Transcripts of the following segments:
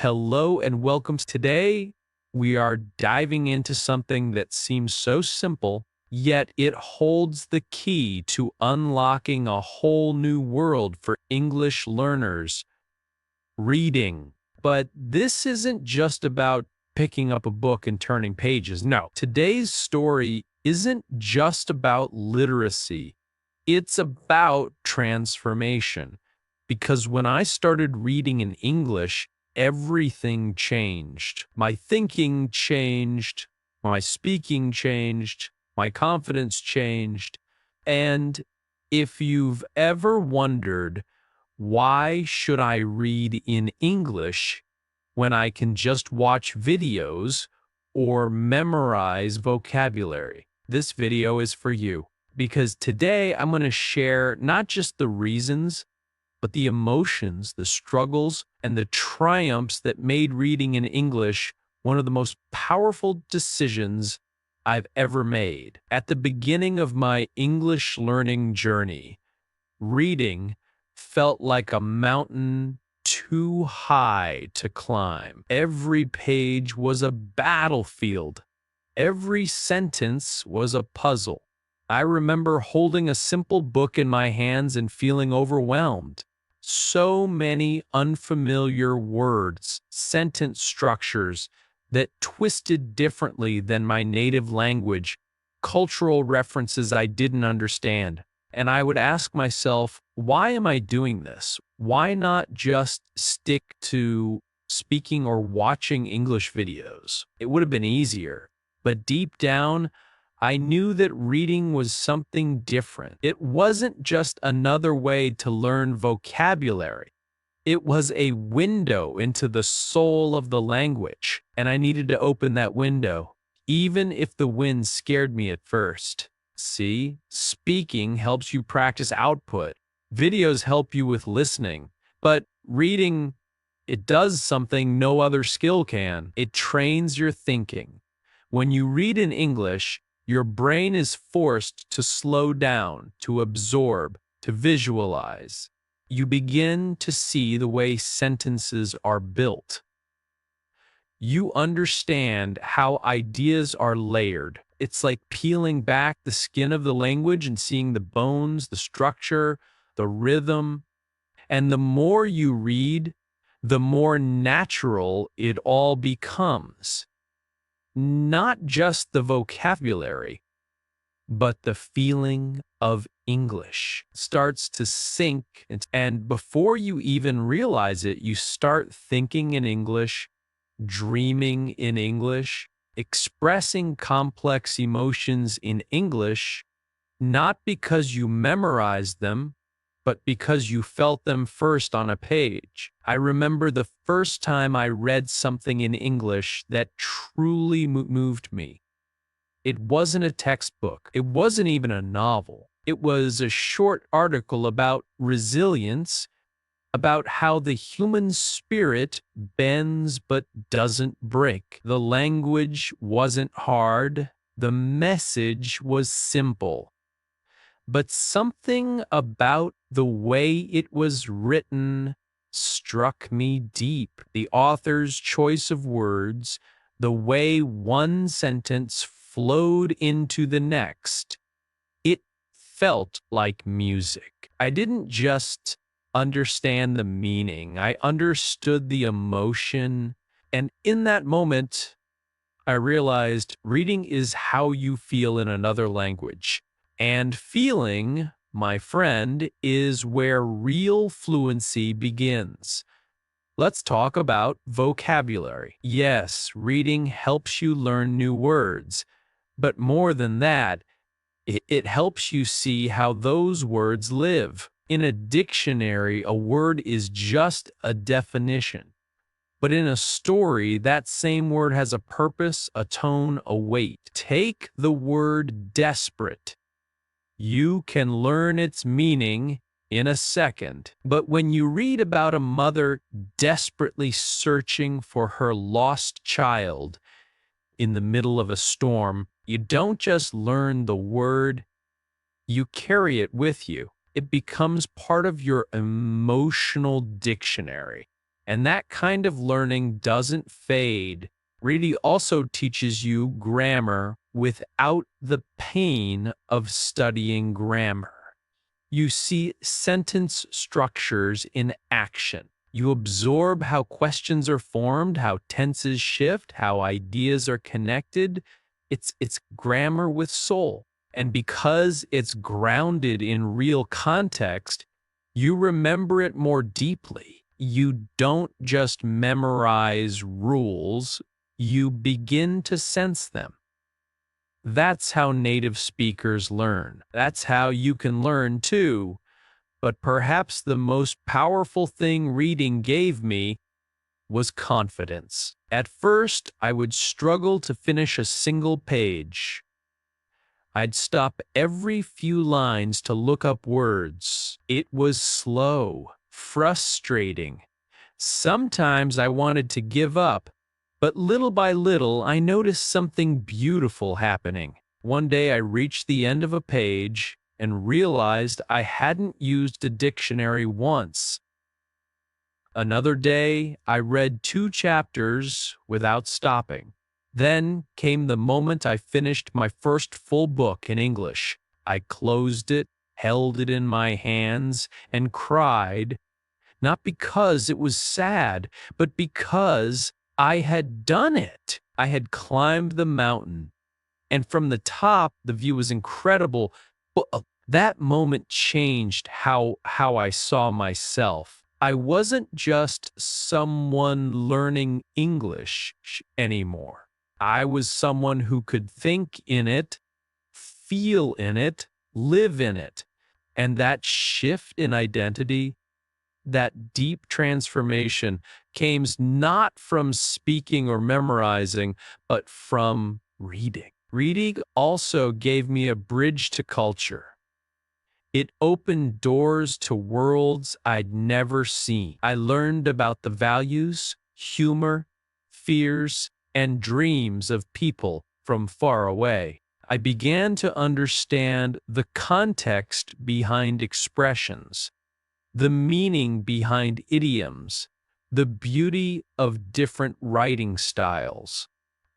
Hello and welcome. Today, we are diving into something that seems so simple, yet it holds the key to unlocking a whole new world for English learners: reading. But this isn't just about picking up a book and turning pages. No, today's story isn't just about literacy, it's about transformation. Because when I started reading in English, everything changed. My thinking changed, my speaking changed, my confidence changed. And if you've ever wondered, why should I read in English when I can just watch videos or memorize vocabulary? This video is for you, because today I'm going to share not just the reasons, but the emotions, the struggles, and the triumphs that made reading in English one of the most powerful decisions I've ever made. At the beginning of my English learning journey, reading felt like a mountain too high to climb. Every page was a battlefield. Every sentence was a puzzle. I remember holding a simple book in my hands and feeling overwhelmed. So many unfamiliar words, sentence structures that twisted differently than my native language, cultural references I didn't understand. And I would ask myself, why am I doing this? Why not just stick to speaking or watching English videos? It would have been easier. But deep down, I knew that reading was something different. It wasn't just another way to learn vocabulary. It was a window into the soul of the language, and I needed to open that window, even if the wind scared me at first. See, speaking helps you practice output. Videos help you with listening, but reading, it does something no other skill can. It trains your thinking. When you read in English, your brain is forced to slow down, to absorb, to visualize. You begin to see the way sentences are built. You understand how ideas are layered. It's like peeling back the skin of the language and seeing the bones, the structure, the rhythm. And the more you read, the more natural it all becomes. Not just the vocabulary, but the feeling of English starts to sink. And before you even realize it, you start thinking in English, dreaming in English, expressing complex emotions in English, not because you memorized them, but because you felt them first on a page. I remember the first time I read something in English that truly moved me. It wasn't a textbook. It wasn't even a novel. It was a short article about resilience, about how the human spirit bends but doesn't break. The language wasn't hard. The message was simple. But something about the way it was written struck me deep. The author's choice of words, the way one sentence flowed into the next, it felt like music. I didn't just understand the meaning, I understood the emotion. And in that moment, I realized reading is how you feel in another language. And feeling, my friend, is where real fluency begins. Let's talk about vocabulary. Yes, reading helps you learn new words, but more than that, it helps you see how those words live. In a dictionary, a word is just a definition. But in a story, that same word has a purpose, a tone, a weight. Take the word desperate. You can learn its meaning in a second. But when you read about a mother desperately searching for her lost child in the middle of a storm, you don't just learn the word, you carry it with you. It becomes part of your emotional dictionary. And that kind of learning doesn't fade. Reading also teaches you grammar without the pain of studying grammar. You see sentence structures in action. You absorb how questions are formed, how tenses shift, how ideas are connected. It's grammar with soul. And because it's grounded in real context, you remember it more deeply. You don't just memorize rules, you begin to sense them. That's how native speakers learn. That's how you can learn too. But perhaps the most powerful thing reading gave me was confidence. At first, I would struggle to finish a single page. I'd stop every few lines to look up words. It was slow, frustrating. Sometimes I wanted to give up, but little by little I noticed something beautiful happening. One day I reached the end of a page and realized I hadn't used a dictionary once. Another day I read 2 chapters without stopping. Then came the moment I finished my first full book in English. I closed it, held it in my hands, and cried, not because it was sad, but because I had done it. I had climbed the mountain, and from the top, the view was incredible. But that moment changed how I saw myself. I wasn't just someone learning English anymore. I was someone who could think in it, feel in it, live in it. And that shift in identity, that deep transformation, came not from speaking or memorizing, but from reading. Reading also gave me a bridge to culture. It opened doors to worlds I'd never seen. I learned about the values, humor, fears, and dreams of people from far away. I began to understand the context behind expressions, the meaning behind idioms, the beauty of different writing styles,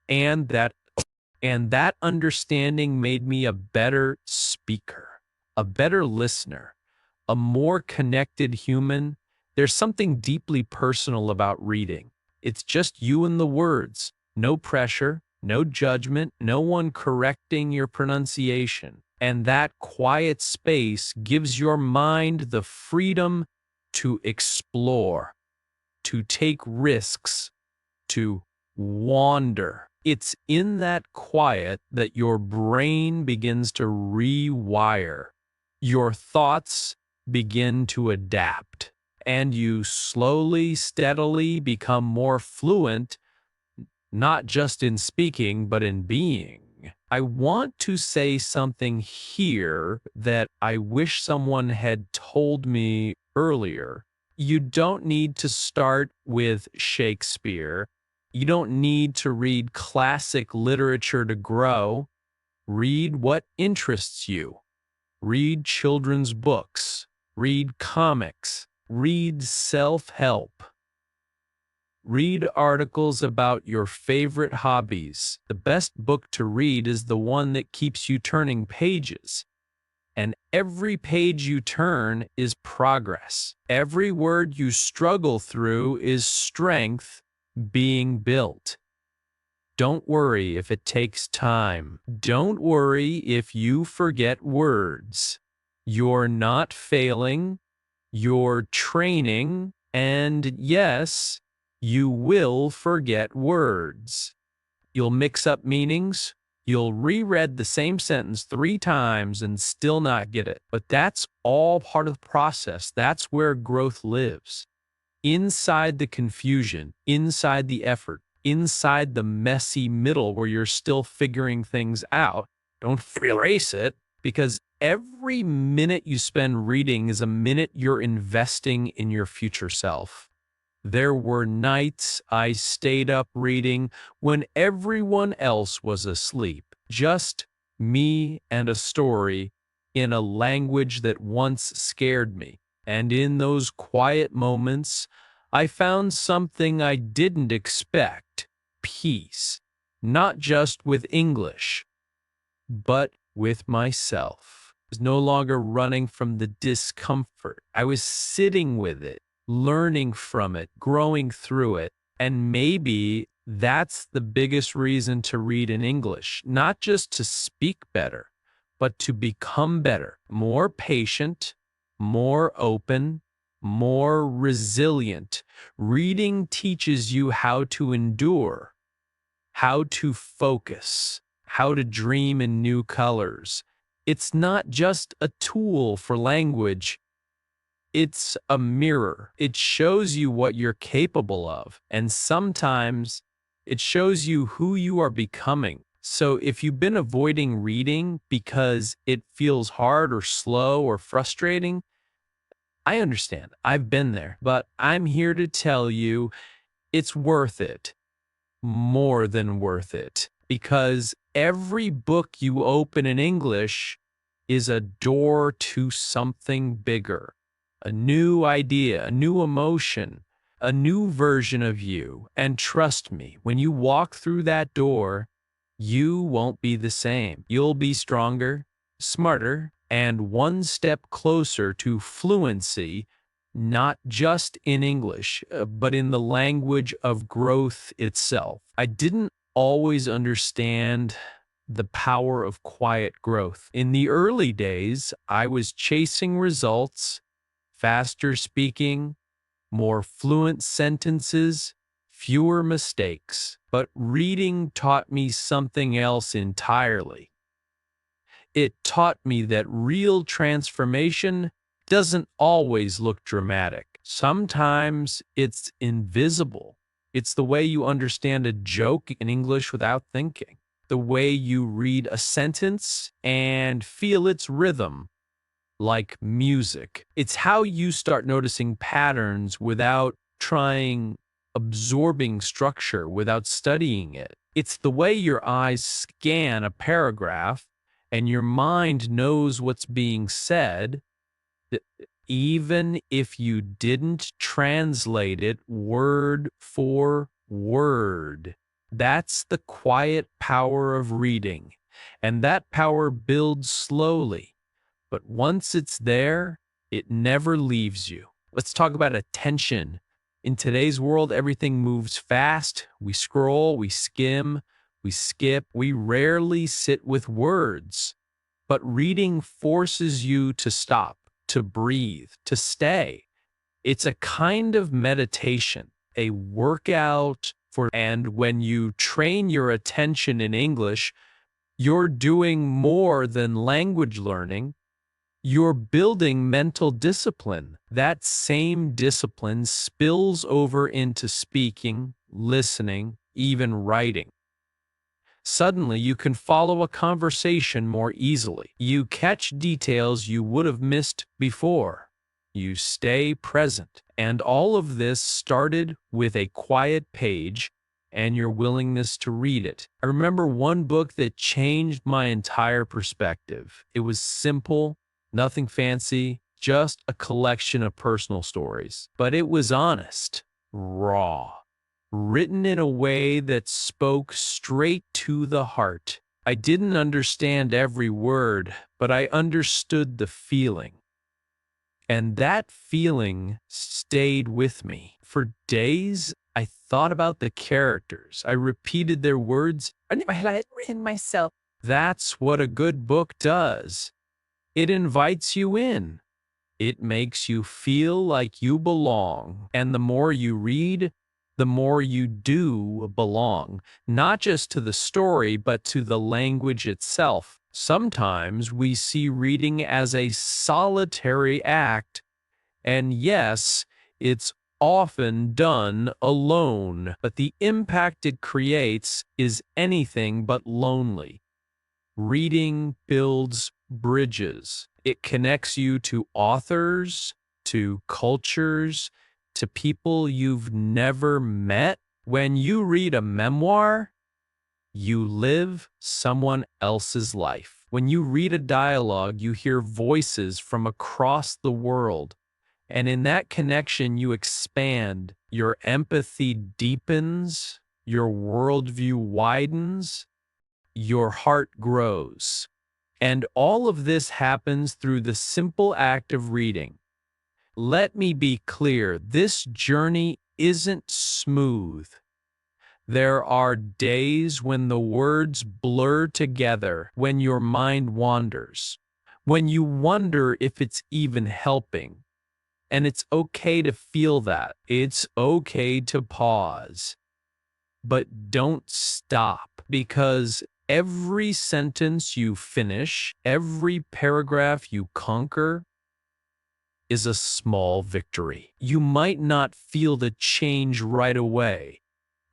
and that understanding made me a better speaker, a better listener, a more connected human. There's something deeply personal about reading. It's just you and the words, no pressure, no judgment, no one correcting your pronunciation. And that quiet space gives your mind the freedom to explore, to take risks, to wander. It's in that quiet that your brain begins to rewire. Your thoughts begin to adapt, and you slowly, steadily become more fluent, not just in speaking, but in being. I want to say something here that I wish someone had told me earlier. You don't need to start with Shakespeare. You don't need to read classic literature to grow. Read what interests you. Read children's books. Read comics. Read self-help. Read articles about your favorite hobbies. The best book to read is the one that keeps you turning pages. And every page you turn is progress. Every word you struggle through is strength being built. Don't worry if it takes time. Don't worry if you forget words. You're not failing. You're training. And yes, you will forget words. You'll mix up meanings. You'll reread the same sentence 3 times and still not get it. But that's all part of the process. That's where growth lives. Inside the confusion, inside the effort, inside the messy middle where you're still figuring things out. Don't erase it, because every minute you spend reading is a minute you're investing in your future self. There were nights I stayed up reading when everyone else was asleep, just me and a story in a language that once scared me. And in those quiet moments, I found something I didn't expect: peace, not just with English, but with myself. I was no longer running from the discomfort. I was sitting with it, learning from it, growing through it. And maybe that's the biggest reason to read in English, not just to speak better, but to become better, more patient, more open, more resilient. Reading teaches you how to endure, how to focus, how to dream in new colors. It's not just a tool for language, it's a mirror. It shows you what you're capable of, and sometimes it shows you who you are becoming. So if you've been avoiding reading because it feels hard or slow or frustrating, I understand. I've been there, but I'm here to tell you it's worth it, more than worth it, because every book you open in English is a door to something bigger, a new idea, a new emotion, a new version of you. And trust me, when you walk through that door, you won't be the same. You'll be stronger, smarter, and one step closer to fluency, not just in English, but in the language of growth itself. I didn't always understand the power of quiet growth. In the early days, I was chasing results, faster speaking, more fluent sentences, fewer mistakes. But reading taught me something else entirely. It taught me that real transformation doesn't always look dramatic. Sometimes it's invisible. It's the way you understand a joke in English without thinking, the way you read a sentence and feel its rhythm, like music. It's how you start noticing patterns without trying, absorbing structure without studying it. It's the way your eyes scan a paragraph and your mind knows what's being said, even if you didn't translate it word for word. That's the quiet power of reading, and that power builds slowly. But once it's there, it never leaves you. Let's talk about attention. In today's world, everything moves fast. We scroll, we skim, we skip. We rarely sit with words. But reading forces you to stop, to breathe, to stay. It's a kind of meditation, a workout for, and when you train your attention in English, you're doing more than language learning. You're building mental discipline. That same discipline spills over into speaking, listening, even writing. Suddenly, you can follow a conversation more easily. You catch details you would have missed before. You stay present. And all of this started with a quiet page and your willingness to read it. I remember one book that changed my entire perspective. It was simple, nothing fancy, just a collection of personal stories. But it was honest, raw, written in a way that spoke straight to the heart. I didn't understand every word, but I understood the feeling. And that feeling stayed with me. For days, I thought about the characters. I repeated their words. I had it written myself. That's what a good book does. It invites you in. It makes you feel like you belong. And the more you read, the more you do belong, not just to the story, but to the language itself. Sometimes we see reading as a solitary act, and yes, it's often done alone, but the impact it creates is anything but lonely. Reading builds bridges. It connects you to authors, to cultures, to people you've never met. When you read a memoir, you live someone else's life. When you read a dialogue, you hear voices from across the world, And in that connection, you expand, your empathy deepens, your worldview widens, your heart grows. And all of this happens through the simple act of reading. Let me be clear, this journey isn't smooth. There are days when the words blur together, when your mind wanders, when you wonder if it's even helping. And it's okay to feel that. It's okay to pause. But don't stop, because every sentence you finish, every paragraph you conquer, is a small victory. You might not feel the change right away,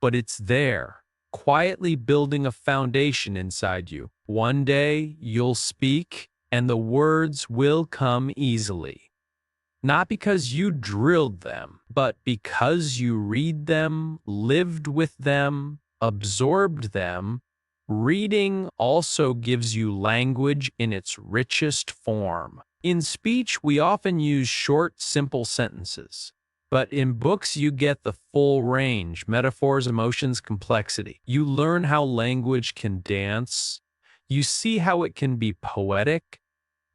but it's there, quietly building a foundation inside you. One day you'll speak, and the words will come easily. Not because you drilled them, but because you read them, lived with them, absorbed them. Reading also gives you language in its richest form. In speech, we often use short, simple sentences. But in books, you get the full range: metaphors, emotions, complexity. You learn how language can dance. You see how it can be poetic,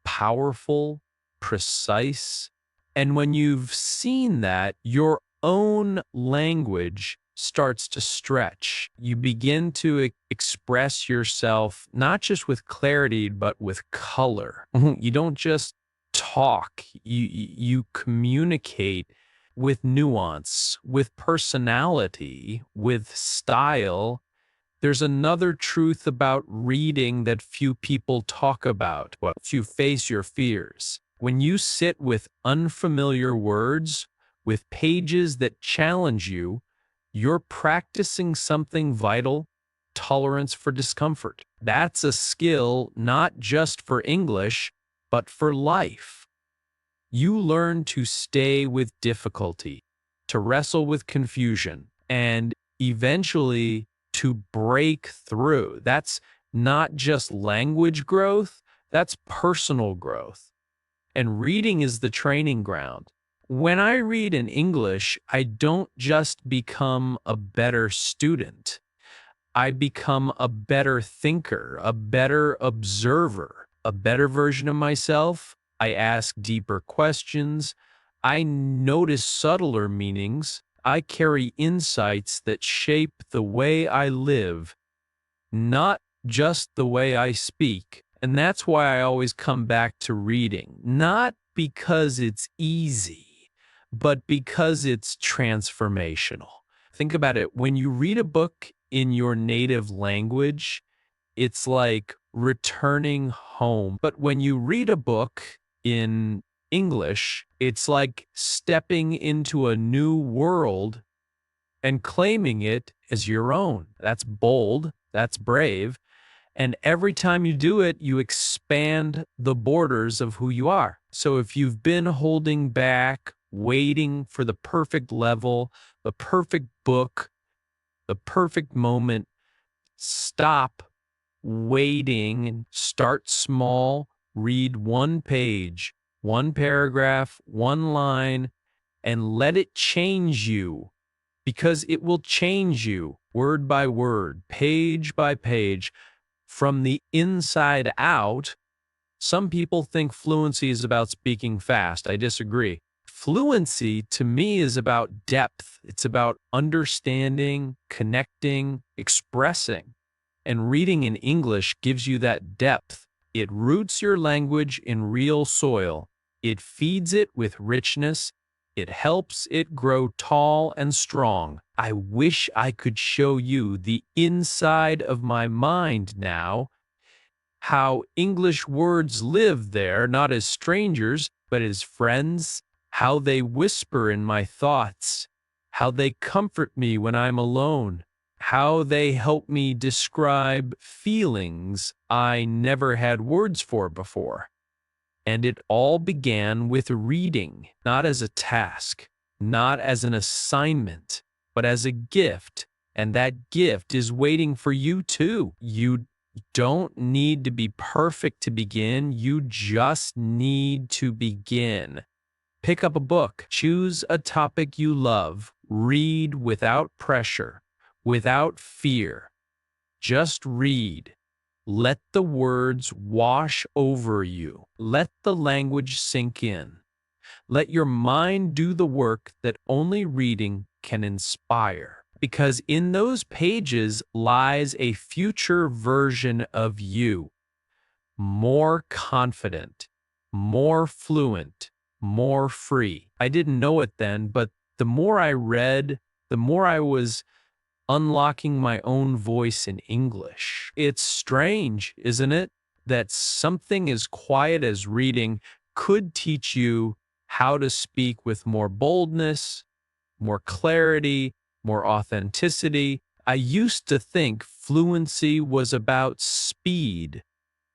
powerful, precise. And when you've seen that, your own language starts to stretch. You begin to express yourself not just with clarity, but with color. You don't just talk, you communicate with nuance, with personality, with style. There's another truth about reading that few people talk about. If you face your fears, when you sit with unfamiliar words, with pages that challenge you, you're practicing something vital: tolerance for discomfort. That's a skill not just for English, but for life. You learn to stay with difficulty, to wrestle with confusion, and eventually to break through. That's not just language growth, that's personal growth. And reading is the training ground. When I read in English, I don't just become a better student. I become a better thinker, a better observer, a better version of myself. I ask deeper questions. I notice subtler meanings. I carry insights that shape the way I live, not just the way I speak. And that's why I always come back to reading, not because it's easy, but because it's transformational. Think about it. When you read a book in your native language, it's like returning home. But when you read a book in English, it's like stepping into a new world and claiming it as your own. That's bold, that's brave. And every time you do it, you expand the borders of who you are. So if you've been holding back, waiting for the perfect level, the perfect book, the perfect moment, stop waiting and start small. Read one page, one paragraph, one line, and let it change you, because it will change you word by word, page by page, from the inside out. Some people think fluency is about speaking fast. I disagree. Fluency, to me, is about depth. It's about understanding, connecting, expressing. And reading in English gives you that depth. It roots your language in real soil. It feeds it with richness. It helps it grow tall and strong. I wish I could show you the inside of my mind now, how English words live there, not as strangers, but as friends, how they whisper in my thoughts, how they comfort me when I'm alone, how they help me describe feelings I never had words for before. And it all began with reading, not as a task, not as an assignment, but as a gift. And that gift is waiting for you too. You don't need to be perfect to begin. You just need to begin. Pick up a book. Choose a topic you love. Read without pressure, without fear. Just read. Let the words wash over you. Let the language sink in. Let your mind do the work that only reading can inspire. Because in those pages lies a future version of you, more confident, more fluent, more free. I didn't know it then, but the more I read, the more I was unlocking my own voice in English. It's strange, isn't it, that something as quiet as reading could teach you how to speak with more boldness, more clarity, more authenticity. I used to think fluency was about speed,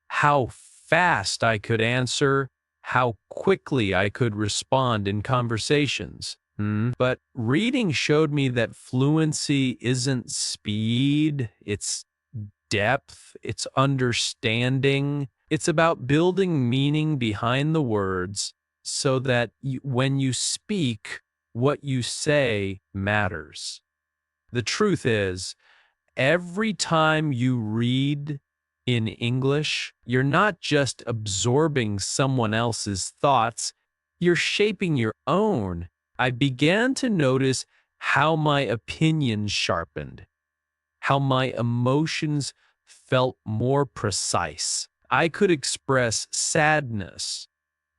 how fast I could answer, how quickly I could respond in conversations. But reading showed me that fluency isn't speed, it's depth, it's understanding. It's about building meaning behind the words so that when you speak, what you say matters. The truth is, every time you read in English, you're not just absorbing someone else's thoughts, you're shaping your own. I began to notice how my opinions sharpened, how my emotions felt more precise. I could express sadness,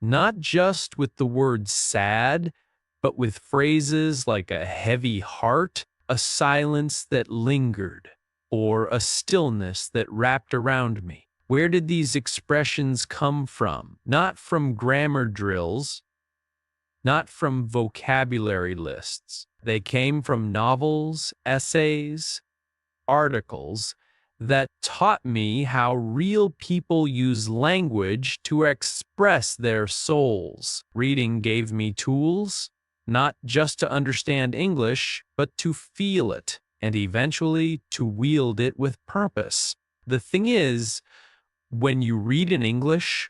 not just with the word sad, but with phrases like a heavy heart, a silence that lingered, or a stillness that wrapped around me. Where did these expressions come from? Not from grammar drills, not from vocabulary lists. They came from novels, essays, articles that taught me how real people use language to express their souls. Reading gave me tools, not just to understand English, but to feel it, and eventually to wield it with purpose. The thing is, when you read in English,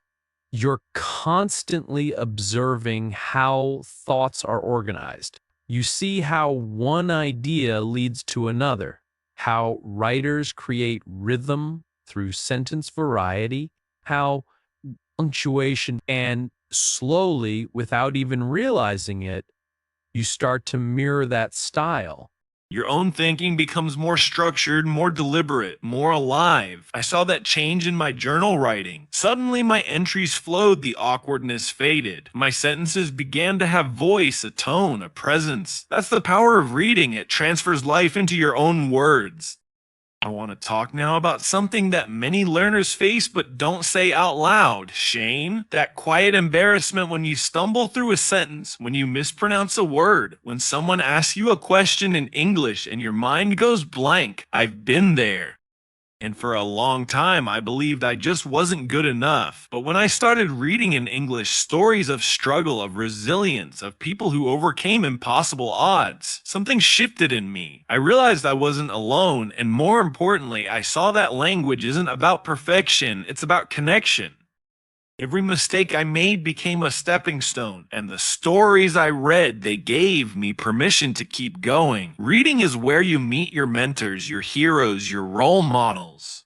you're constantly observing how thoughts are organized. You see how one idea leads to another, how writers create rhythm through sentence variety, how punctuation, and slowly, without even realizing it, you start to mirror that style. Your own thinking becomes more structured, more deliberate, more alive. I saw that change in my journal writing. Suddenly, my entries flowed, the awkwardness faded. My sentences began to have voice, a tone, a presence. That's the power of reading. It transfers life into your own words. I want to talk now about something that many learners face but don't say out loud. Shame. That quiet embarrassment when you stumble through a sentence, when you mispronounce a word, when someone asks you a question in English and your mind goes blank. I've been there. And for a long time, I believed I just wasn't good enough. But when I started reading in English stories of struggle, of resilience, of people who overcame impossible odds, something shifted in me. I realized I wasn't alone, and more importantly, I saw that language isn't about perfection, it's about connection. Every mistake I made became a stepping stone, and the stories I read, they gave me permission to keep going. Reading is where you meet your mentors, your heroes, your role models.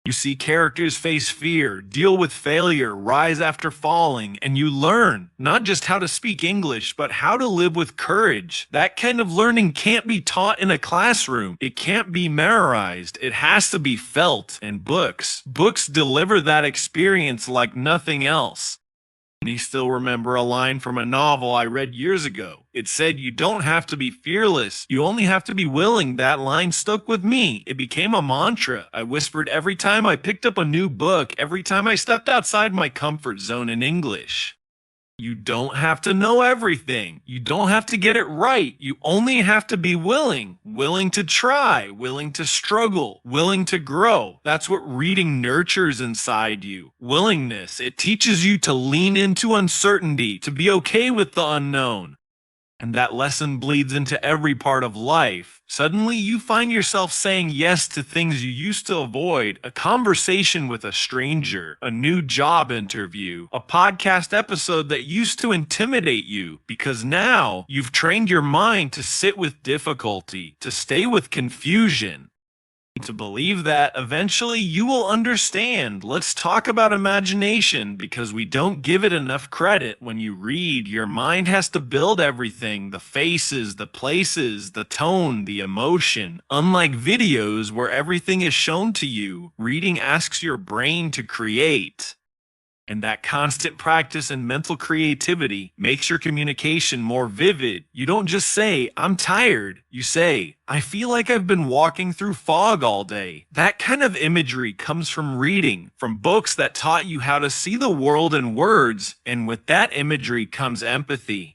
You see characters face fear, deal with failure, rise after falling, and you learn not just how to speak English, but how to live with courage. That kind of learning can't be taught in a classroom. It can't be memorized. It has to be felt, and books deliver that experience like nothing else. And I still remember a line from a novel I read years ago. It said, "You don't have to be fearless. You only have to be willing." That line stuck with me. It became a mantra. I whispered every time I picked up a new book, every time I stepped outside my comfort zone in English. You don't have to know everything. You don't have to get it right. You only have to be willing. Willing to try, willing to struggle, willing to grow. That's what reading nurtures inside you. Willingness. It teaches you to lean into uncertainty, to be okay with the unknown. And that lesson bleeds into every part of life. Suddenly, you find yourself saying yes to things you used to avoid: a conversation with a stranger, a new job interview, a podcast episode that used to intimidate you, because now you've trained your mind to sit with difficulty, to stay with confusion, to believe that eventually you will understand. Let's talk about imagination, because we don't give it enough credit. When you read, your mind has to build everything: the faces, the places, the tone, the emotion. Unlike videos where everything is shown to you, reading asks your brain to create. And that constant practice and mental creativity makes your communication more vivid. You don't just say, "I'm tired." You say, "I feel like I've been walking through fog all day." That kind of imagery comes from reading, from books that taught you how to see the world in words, and with that imagery comes empathy.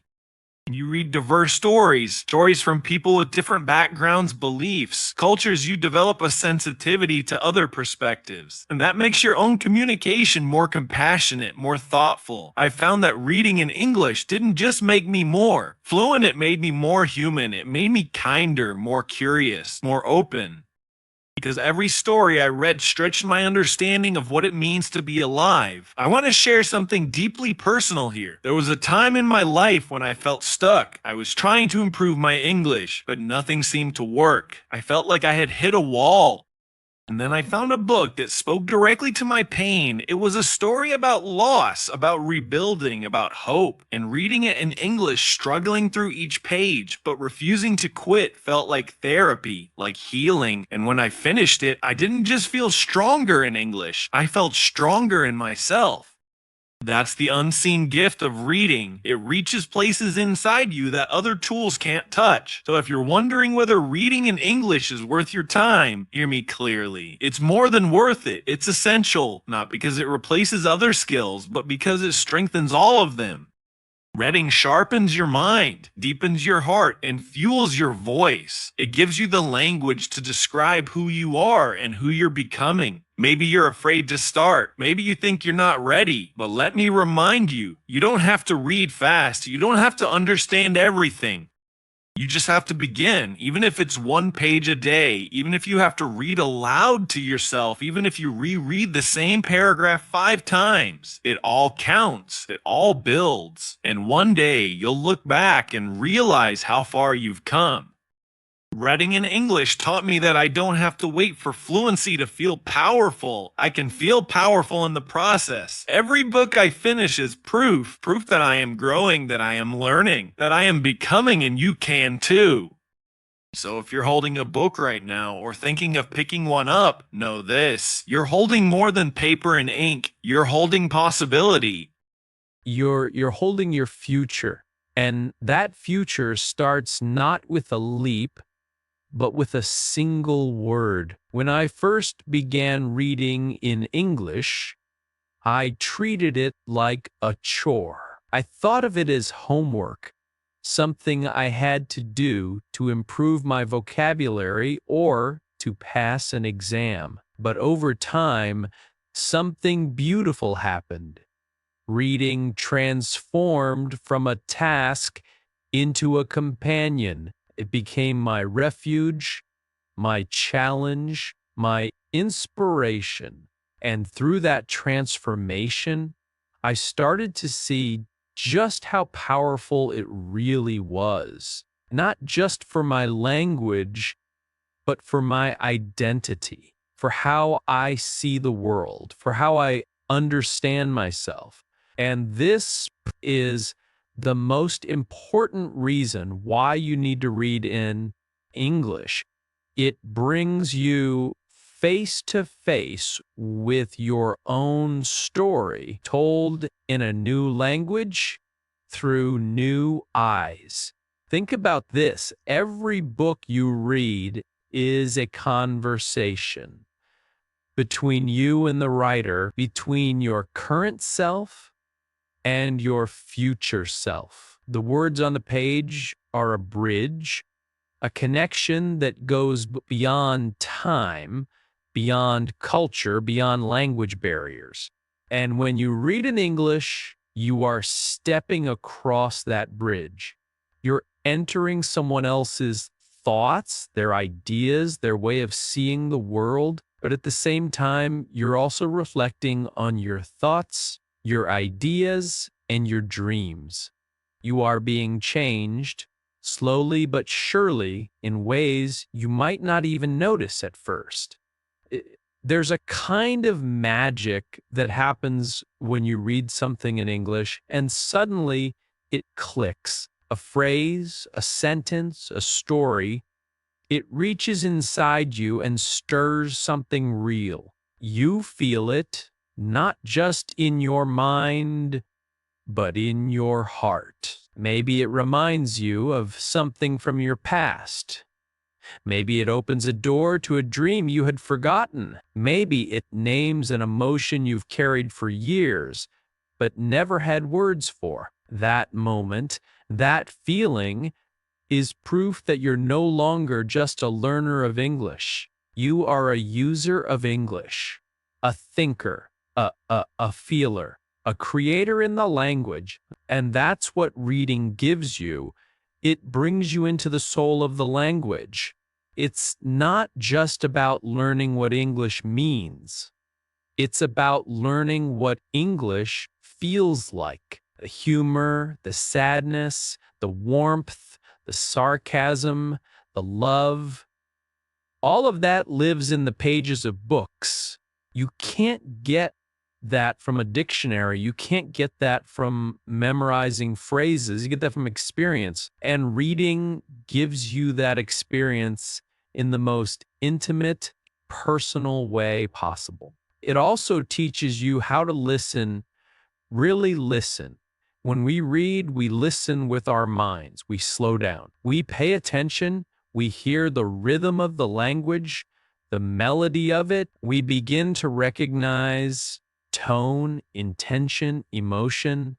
You read diverse stories from people with different backgrounds, beliefs, cultures. You develop a sensitivity to other perspectives, and that makes your own communication more compassionate, more thoughtful. I found that reading in English didn't just make me more fluent, it made me more human. It made me kinder, more curious, more open. Because every story I read stretched my understanding of what it means to be alive. I want to share something deeply personal here. There was a time in my life when I felt stuck. I was trying to improve my English, but nothing seemed to work. I felt like I had hit a wall. And then I found a book that spoke directly to my pain. It was a story about loss, about rebuilding, about hope. And reading it in English, struggling through each page, but refusing to quit, felt like therapy, like healing. And when I finished it, I didn't just feel stronger in English, I felt stronger in myself. That's the unseen gift of reading. It reaches places inside you that other tools can't touch. So if you're wondering whether reading in English is worth your time, hear me clearly. It's more than worth it. It's essential, not because it replaces other skills, but because it strengthens all of them. Reading sharpens your mind, deepens your heart, and fuels your voice. It gives you the language to describe who you are and who you're becoming. Maybe you're afraid to start. Maybe you think you're not ready. But let me remind you, you don't have to read fast. You don't have to understand everything. You just have to begin, even if it's one page a day, even if you have to read aloud to yourself, even if you reread the same paragraph 5 times. It all counts. It all builds. And one day you'll look back and realize how far you've come. Reading in English taught me that I don't have to wait for fluency to feel powerful. I can feel powerful in the process. Every book I finish is proof that I am growing, that I am learning, that I am becoming, and you can too. So if you're holding a book right now or thinking of picking one up, know this: you're holding more than paper and ink. You're holding possibility. You're holding your future, and that future starts not with a leap, but with a single word. When I first began reading in English, I treated it like a chore. I thought of it as homework, something I had to do to improve my vocabulary or to pass an exam. But over time, something beautiful happened. Reading transformed from a task into a companion. It became my refuge, my challenge, my inspiration. And through that transformation, I started to see just how powerful it really was, not just for my language, but for my identity, for how I see the world, for how I understand myself. And this is the most important reason why you need to read in English. It brings you face to face with your own story, told in a new language through new eyes. Think about this: every book you read is a conversation between you and the writer, between your current self and your future self. The words on the page are a bridge, a connection that goes beyond time, beyond culture, beyond language barriers. And when you read in English, you are stepping across that bridge. You're entering someone else's thoughts, their ideas, their way of seeing the world. But at the same time, you're also reflecting on your thoughts, your ideas, and your dreams. You are being changed slowly but surely in ways you might not even notice at first. I- There's a kind of magic that happens when you read something in English and suddenly it clicks. A phrase, a sentence, a story, it reaches inside you and stirs something real. You feel it, not just in your mind, but in your heart. Maybe it reminds you of something from your past. Maybe it opens a door to a dream you had forgotten. Maybe it names an emotion you've carried for years, but never had words for. That moment, that feeling, is proof that you're no longer just a learner of English. You are a user of English, a thinker, a feeler, a creator in the language. And that's what reading gives you. It brings you into the soul of the language. It's not just about learning what English means. It's about learning what English feels like. The humor, the sadness, the warmth, the sarcasm, the love. All of that lives in the pages of books. You can't get that from a dictionary. You can't get that from memorizing phrases. You get that from experience. And reading gives you that experience in the most intimate, personal way possible. It also teaches you how to listen, really listen. When we read, we listen with our minds. We slow down. We pay attention. We hear the rhythm of the language, the melody of it. We begin to recognize tone, intention, emotion,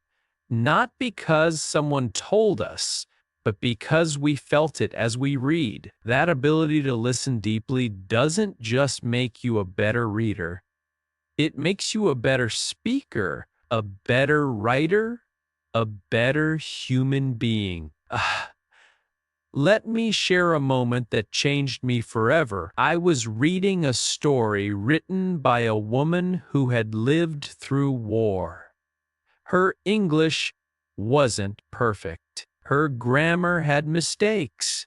not because someone told us, but because we felt it as we read. That ability to listen deeply doesn't just make you a better reader, it makes you a better speaker, a better writer, a better human being. Let me share a moment that changed me forever. I was reading a story written by a woman who had lived through war. Her English wasn't perfect. Her grammar had mistakes,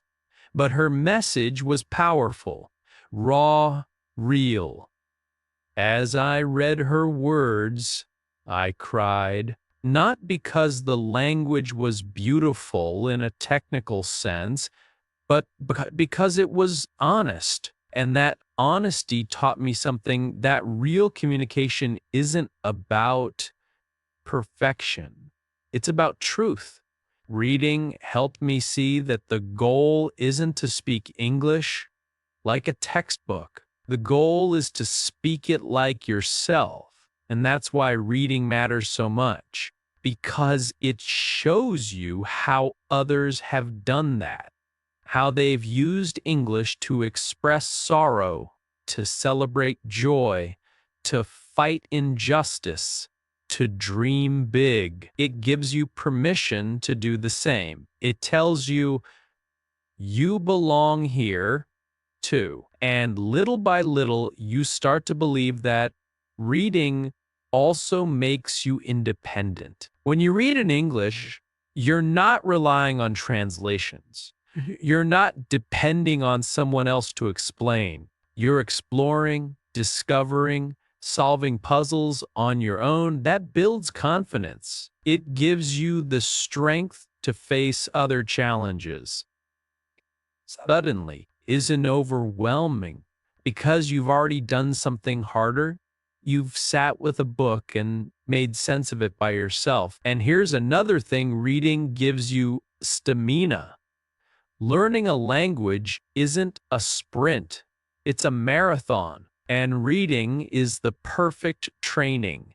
but her message was powerful, raw, real. As I read her words, I cried, not because the language was beautiful in a technical sense, but because it was honest. And that honesty taught me something, that real communication isn't about perfection. It's about truth. Reading helped me see that the goal isn't to speak English like a textbook. The goal is to speak it like yourself. And that's why reading matters so much, because it shows you how others have done that, how they've used English to express sorrow, to celebrate joy, to fight injustice, to dream big. It gives you permission to do the same. It tells you, you belong here too. And little by little, you start to believe that reading also makes you independent. When you read in English, you're not relying on translations. You're not depending on someone else to explain. You're exploring, discovering, solving puzzles on your own. That builds confidence. It gives you the strength to face other challenges. Suddenly isn't overwhelming because you've already done something harder. You've sat with a book and made sense of it by yourself. And here's another thing reading gives you: stamina. Learning a language isn't a sprint, it's a marathon. And reading is the perfect training.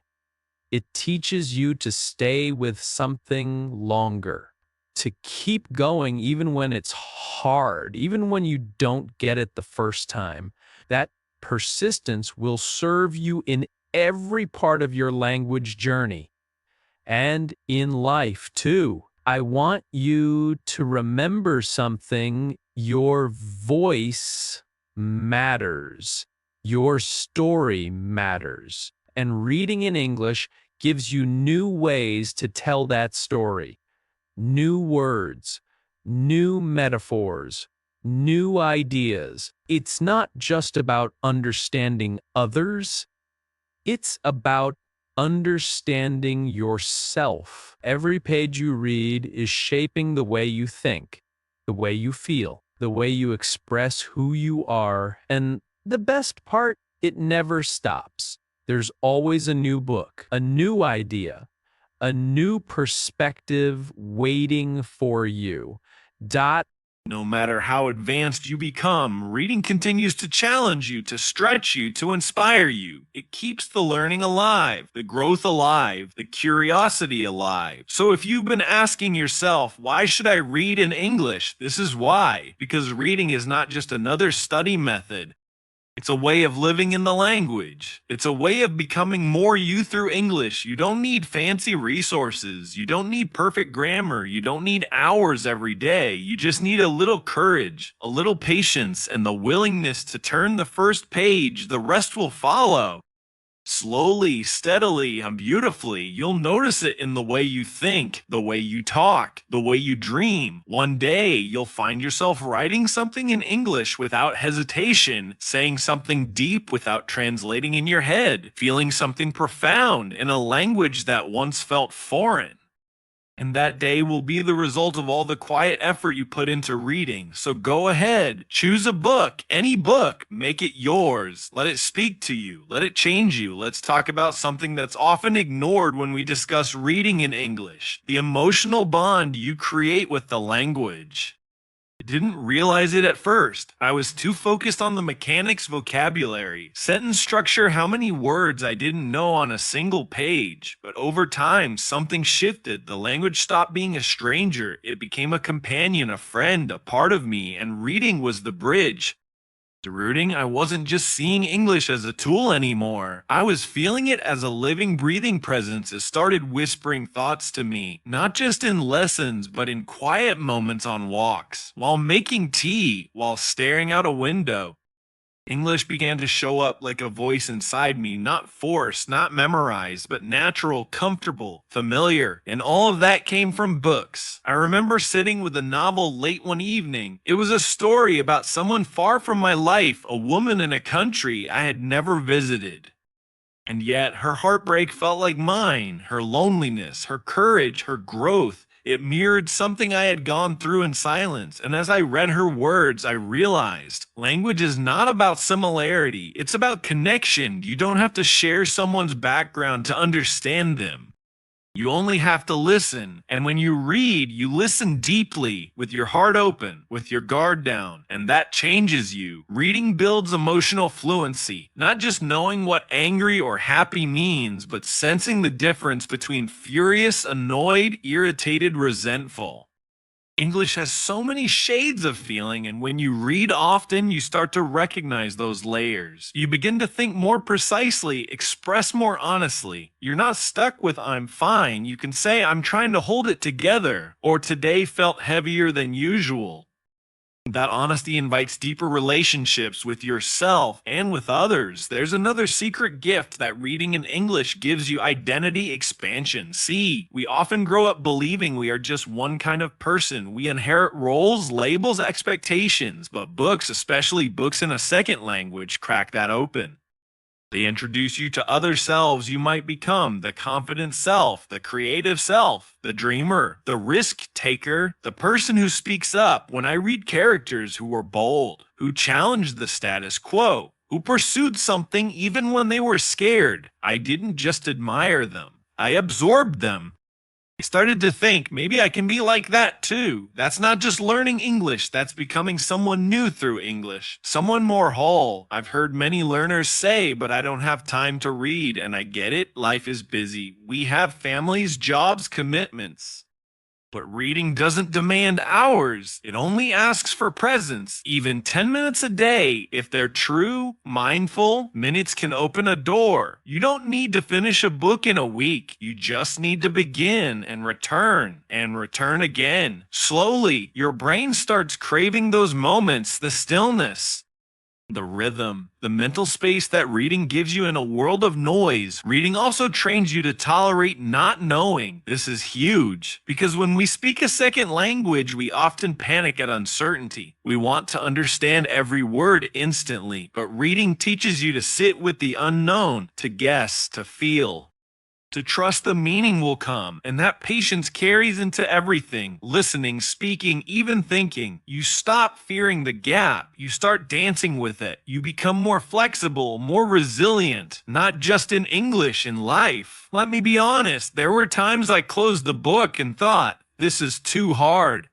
It teaches you to stay with something longer, to keep going even when it's hard, even when you don't get it the first time. That persistence will serve you in every part of your language journey and in life too. I want you to remember something. Your voice matters. Your story matters. And reading in English gives you new ways to tell that story, new words, new metaphors, new ideas. It's not just about understanding others, it's about understanding yourself. Every page you read is shaping the way you think, the way you feel, the way you express who you are. And the best part, it never stops. There's always a new book, a new idea, a new perspective waiting for you. Dot. No matter how advanced you become, reading continues to challenge you, to stretch you, to inspire you. It keeps the learning alive, the growth alive, the curiosity alive. So if you've been asking yourself, why should I read in English? This is why. Because reading is not just another study method. It's a way of living in the language. It's a way of becoming more you through English. You don't need fancy resources. You don't need perfect grammar. You don't need hours every day. You just need a little courage, a little patience, and the willingness to turn the first page. The rest will follow. Slowly, steadily, and beautifully, you'll notice it in the way you think, the way you talk, the way you dream. One day, you'll find yourself writing something in English without hesitation, saying something deep without translating in your head, feeling something profound in a language that once felt foreign. And that day will be the result of all the quiet effort you put into reading. So go ahead, choose a book, any book, make it yours. Let it speak to you, let it change you. Let's talk about something that's often ignored when we discuss reading in English, the emotional bond you create with the language. I didn't realize it at first. I was too focused on the mechanics, vocabulary, sentence structure, how many words I didn't know on a single page. But over time, something shifted. The language stopped being a stranger. It became a companion, a friend, a part of me, and reading was the bridge. To rooting, I wasn't just seeing English as a tool anymore. I was feeling it as a living, breathing presence. It started whispering thoughts to me, not just in lessons, but in quiet moments on walks, while making tea, while staring out a window. English began to show up like a voice inside me, not forced, not memorized, but natural, comfortable, familiar, and all of that came from books. I remember sitting with a novel late one evening. It was a story about someone far from my life, a woman in a country I had never visited. And yet, her heartbreak felt like mine, her loneliness, her courage, her growth. It mirrored something I had gone through in silence, and as I read her words, I realized language is not about similarity, it's about connection. You don't have to share someone's background to understand them. You only have to listen, and when you read, you listen deeply, with your heart open, with your guard down, and that changes you. Reading builds emotional fluency, not just knowing what angry or happy means, but sensing the difference between furious, annoyed, irritated, resentful. English has so many shades of feeling, and when you read often, you start to recognize those layers. You begin to think more precisely, express more honestly. You're not stuck with "I'm fine." You can say "I'm trying to hold it together," or "today felt heavier than usual." That honesty invites deeper relationships with yourself and with others. There's another secret gift that reading in English gives you: identity expansion. See, we often grow up believing we are just one kind of person. We inherit roles, labels, expectations, but books, especially books in a second language, crack that open. They introduce you to other selves you might become: the confident self, the creative self, the dreamer, the risk taker, the person who speaks up. When I read characters who were bold, who challenged the status quo, who pursued something even when they were scared, I didn't just admire them, I absorbed them. I started to think, maybe I can be like that too. That's not just learning English, that's becoming someone new through English, someone more whole. I've heard many learners say, but I don't have time to read, and I get it. Life is busy. We have families, jobs, commitments. But reading doesn't demand hours. It only asks for presence. Even 10 minutes a day, if they're true, mindful, minutes can open a door. You don't need to finish a book in a week. You just need to begin and return again. Slowly, your brain starts craving those moments, the stillness, the rhythm, the mental space that reading gives you in a world of noise. Reading also trains you to tolerate not knowing. This is huge because when we speak a second language, we often panic at uncertainty. We want to understand every word instantly, but reading teaches you to sit with the unknown, to guess, to feel, to trust the meaning will come, and that patience carries into everything: listening, speaking, even thinking. You stop fearing the gap, you start dancing with it. You become more flexible, more resilient, not just in English, in life. Let me be honest, there were times I closed the book and thought, this is too hard.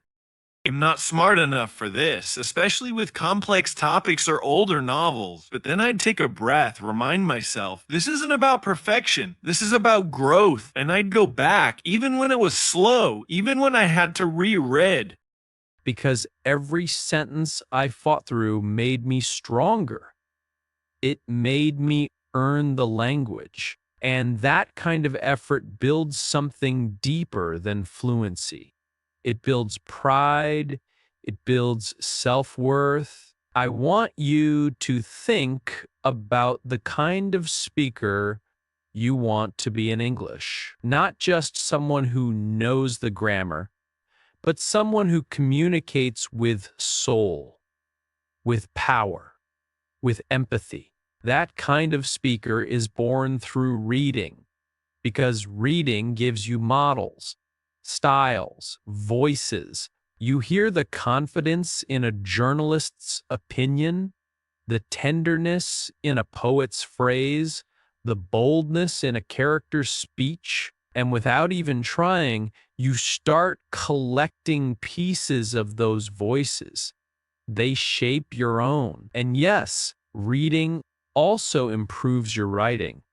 I'm not smart enough for this, especially with complex topics or older novels. But then I'd take a breath, remind myself, this isn't about perfection. This is about growth. And I'd go back, even when it was slow, even when I had to reread. Because every sentence I fought through made me stronger. It made me earn the language. And that kind of effort builds something deeper than fluency. It builds pride. It builds self-worth. I want you to think about the kind of speaker you want to be in English. Not just someone who knows the grammar, but someone who communicates with soul, with power, with empathy. That kind of speaker is born through reading, because reading gives you models, styles, voices. You hear the confidence in a journalist's opinion, the tenderness in a poet's phrase, the boldness in a character's speech, and without even trying, you start collecting pieces of those voices. They shape your own. And yes, reading also improves your writing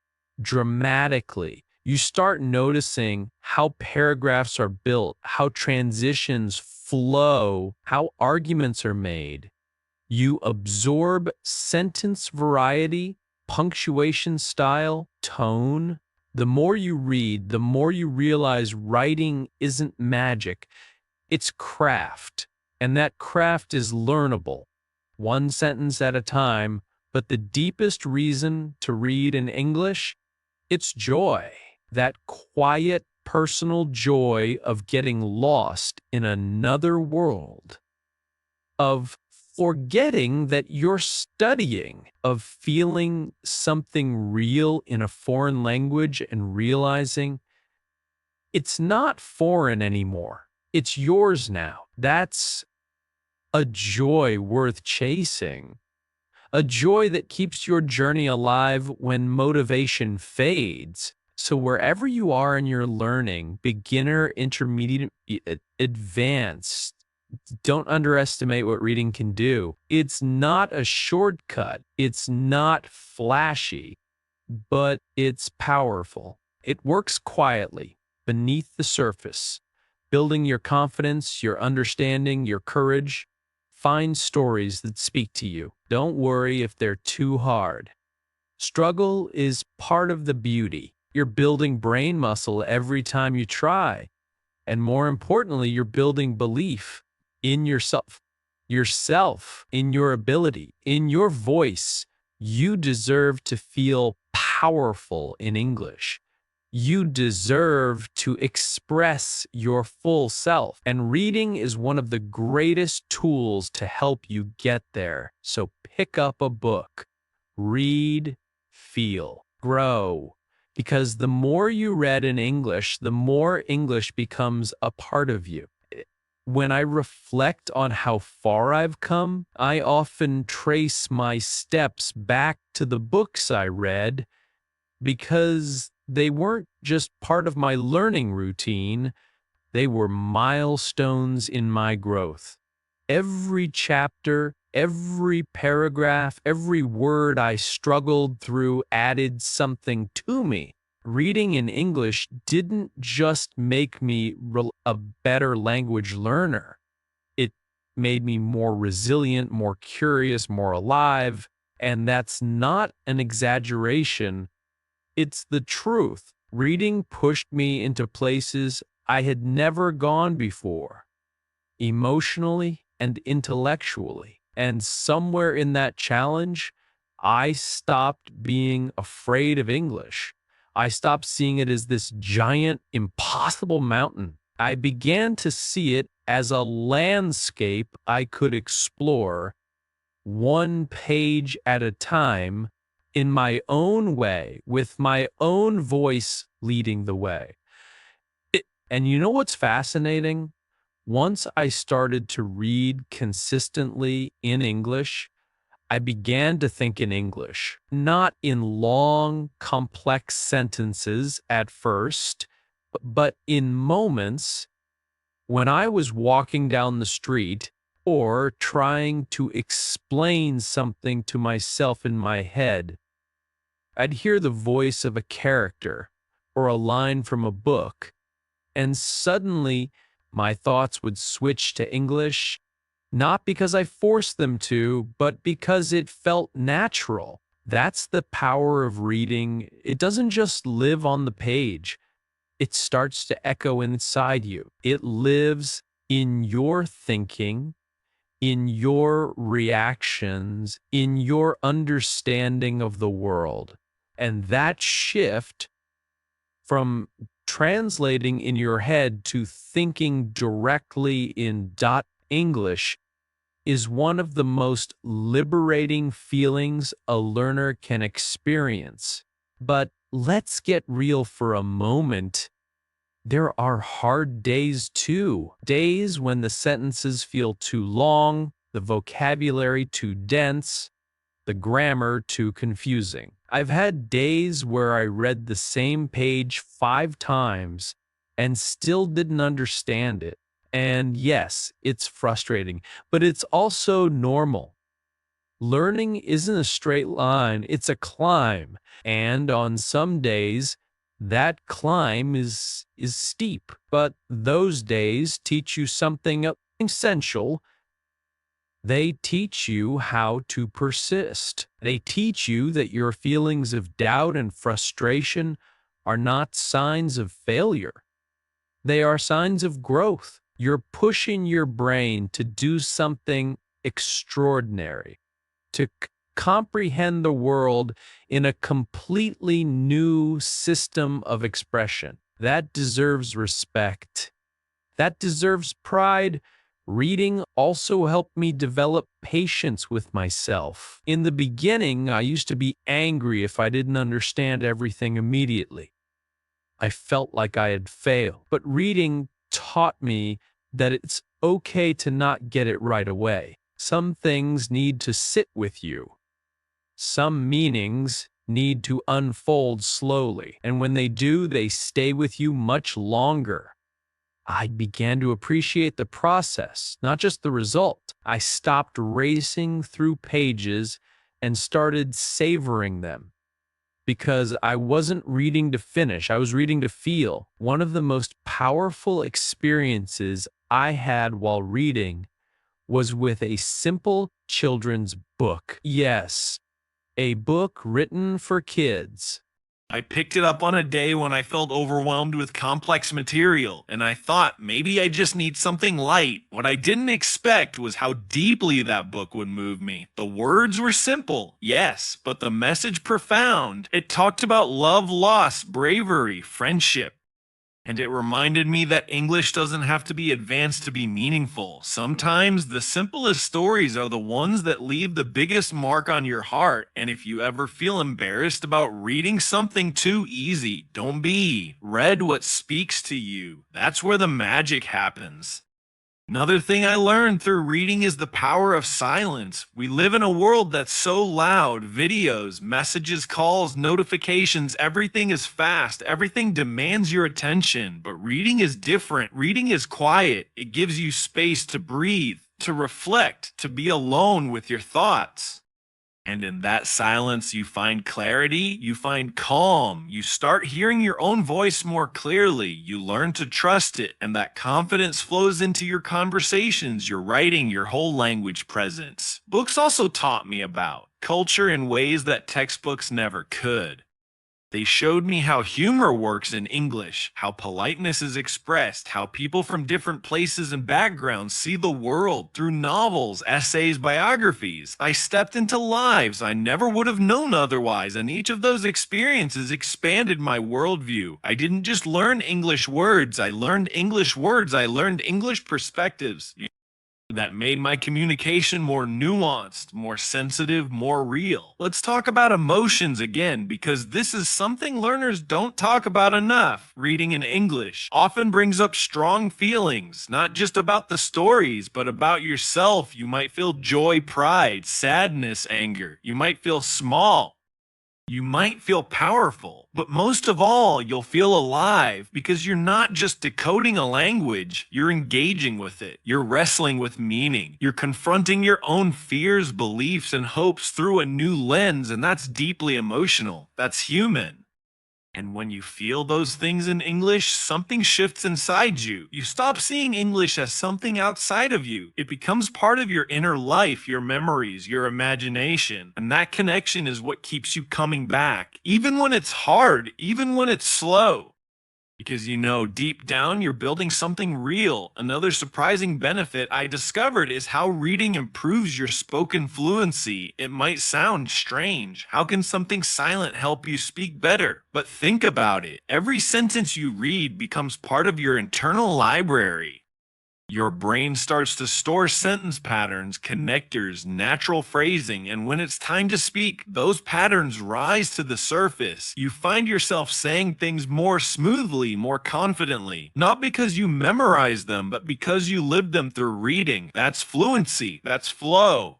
dramatically. You start noticing how paragraphs are built, how transitions flow, how arguments are made. You absorb sentence variety, punctuation style, tone. The more you read, the more you realize writing isn't magic, it's craft. And that craft is learnable, one sentence at a time. But the deepest reason to read in English, it's joy. That quiet, personal joy of getting lost in another world, of forgetting that you're studying, of feeling something real in a foreign language and realizing it's not foreign anymore. It's yours now. That's a joy worth chasing. A joy that keeps your journey alive when motivation fades. So wherever you are in your learning, beginner, intermediate, advanced, don't underestimate what reading can do. It's not a shortcut. It's not flashy, but it's powerful. It works quietly, beneath the surface, building your confidence, your understanding, your courage. Find stories that speak to you. Don't worry if they're too hard. Struggle is part of the beauty. You're building brain muscle every time you try. And more importantly, you're building belief in yourself, in your ability, in your voice. You deserve to feel powerful in English. You deserve to express your full self. And reading is one of the greatest tools to help you get there. So pick up a book, read, feel, grow. Because the more you read in English, the more English becomes a part of you. When I reflect on how far I've come, I often trace my steps back to the books I read, because they weren't just part of my learning routine, they were milestones in my growth. Every chapter, every paragraph, every word I struggled through added something to me. Reading in English didn't just make me a better language learner. It made me more resilient, more curious, more alive. And that's not an exaggeration. It's the truth. Reading pushed me into places I had never gone before, emotionally and intellectually. And somewhere in that challenge, I stopped being afraid of English. I stopped seeing it as this giant, impossible mountain. I began to see it as a landscape I could explore one page at a time in my own way, with my own voice leading the way. And you know what's fascinating? Once I started to read consistently in English, I began to think in English, not in long, complex sentences at first, but in moments when I was walking down the street or trying to explain something to myself in my head. I'd hear the voice of a character or a line from a book, and suddenly my thoughts would switch to English, not because I forced them to, but because it felt natural. That's the power of reading. It doesn't just live on the page, it starts to echo inside you. It lives in your thinking, in your reactions, in your understanding of the world. And that shift from translating in your head to thinking directly in dot English is one of the most liberating feelings a learner can experience. But let's get real for a moment. There are hard days too. Days when the sentences feel too long, the vocabulary too dense, the grammar too confusing. I've had days where I read the same page 5 times and still didn't understand it. And yes, it's frustrating, but it's also normal. Learning isn't a straight line, it's a climb. And on some days, that climb is steep, but those days teach you something essential. They teach you how to persist. They teach you that your feelings of doubt and frustration are not signs of failure. They are signs of growth. You're pushing your brain to do something extraordinary, to comprehend the world in a completely new system of expression. That deserves respect. That deserves pride. Reading also helped me develop patience with myself. In the beginning, I used to be angry if I didn't understand everything immediately. I felt like I had failed. But reading taught me that it's okay to not get it right away. Some things need to sit with you. Some meanings need to unfold slowly. And when they do, they stay with you much longer. I began to appreciate the process, not just the result. I stopped racing through pages and started savoring them because I wasn't reading to finish, I was reading to feel. One of the most powerful experiences I had while reading was with a simple children's book. Yes, a book written for kids. I picked it up on a day when I felt overwhelmed with complex material, and I thought maybe I just need something light. What I didn't expect was how deeply that book would move me. The words were simple, yes, but the message profound. It talked about love, loss, bravery, friendship. And it reminded me that English doesn't have to be advanced to be meaningful. Sometimes the simplest stories are the ones that leave the biggest mark on your heart. And if you ever feel embarrassed about reading something too easy, don't be. Read what speaks to you. That's where the magic happens. Another thing I learned through reading is the power of silence. We live in a world that's so loud. Videos, messages, calls, notifications, everything is fast. Everything demands your attention. But reading is different. Reading is quiet. It gives you space to breathe, to reflect, to be alone with your thoughts. And in that silence, you find clarity, you find calm, you start hearing your own voice more clearly, you learn to trust it, and that confidence flows into your conversations, your writing, your whole language presence. Books also taught me about culture in ways that textbooks never could. They showed me how humor works in English, how politeness is expressed, how people from different places and backgrounds see the world through novels, essays, biographies. I stepped into lives I never would have known otherwise, and each of those experiences expanded my worldview. I didn't just learn English words, I learned English words, I learned English perspectives that made my communication more nuanced, more sensitive, more real. Let's talk about emotions again, because this is something learners don't talk about enough. Reading in English often brings up strong feelings, not just about the stories, but about yourself. You might feel joy, pride, sadness, anger. You might feel small. You might feel powerful, but most of all, you'll feel alive because you're not just decoding a language, you're engaging with it. You're wrestling with meaning. You're confronting your own fears, beliefs, and hopes through a new lens, and that's deeply emotional. That's human. And when you feel those things in English, something shifts inside you. You stop seeing English as something outside of you. It becomes part of your inner life, your memories, your imagination. And that connection is what keeps you coming back, even when it's hard, even when it's slow. Because you know, deep down, you're building something real. Another surprising benefit I discovered is how reading improves your spoken fluency. It might sound strange. How can something silent help you speak better? But think about it. Every sentence you read becomes part of your internal library. Your brain starts to store sentence patterns, connectors, natural phrasing, and when it's time to speak, those patterns rise to the surface. You find yourself saying things more smoothly, more confidently, not because you memorized them, but because you lived them through reading. That's fluency, that's flow.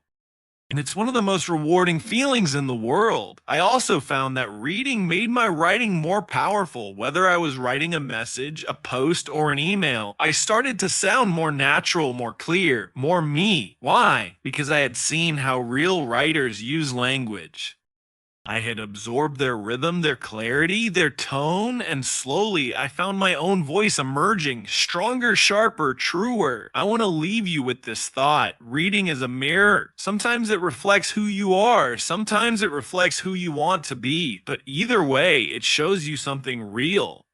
And it's one of the most rewarding feelings in the world. I also found that reading made my writing more powerful. Whether I was writing a message, a post, or an email, I started to sound more natural, more clear, more me. Why? Because I had seen how real writers use language. I had absorbed their rhythm, their clarity, their tone, and slowly I found my own voice emerging, stronger, sharper, truer. I want to leave you with this thought. Reading is a mirror. Sometimes it reflects who you are, sometimes it reflects who you want to be, but either way, it shows you something real.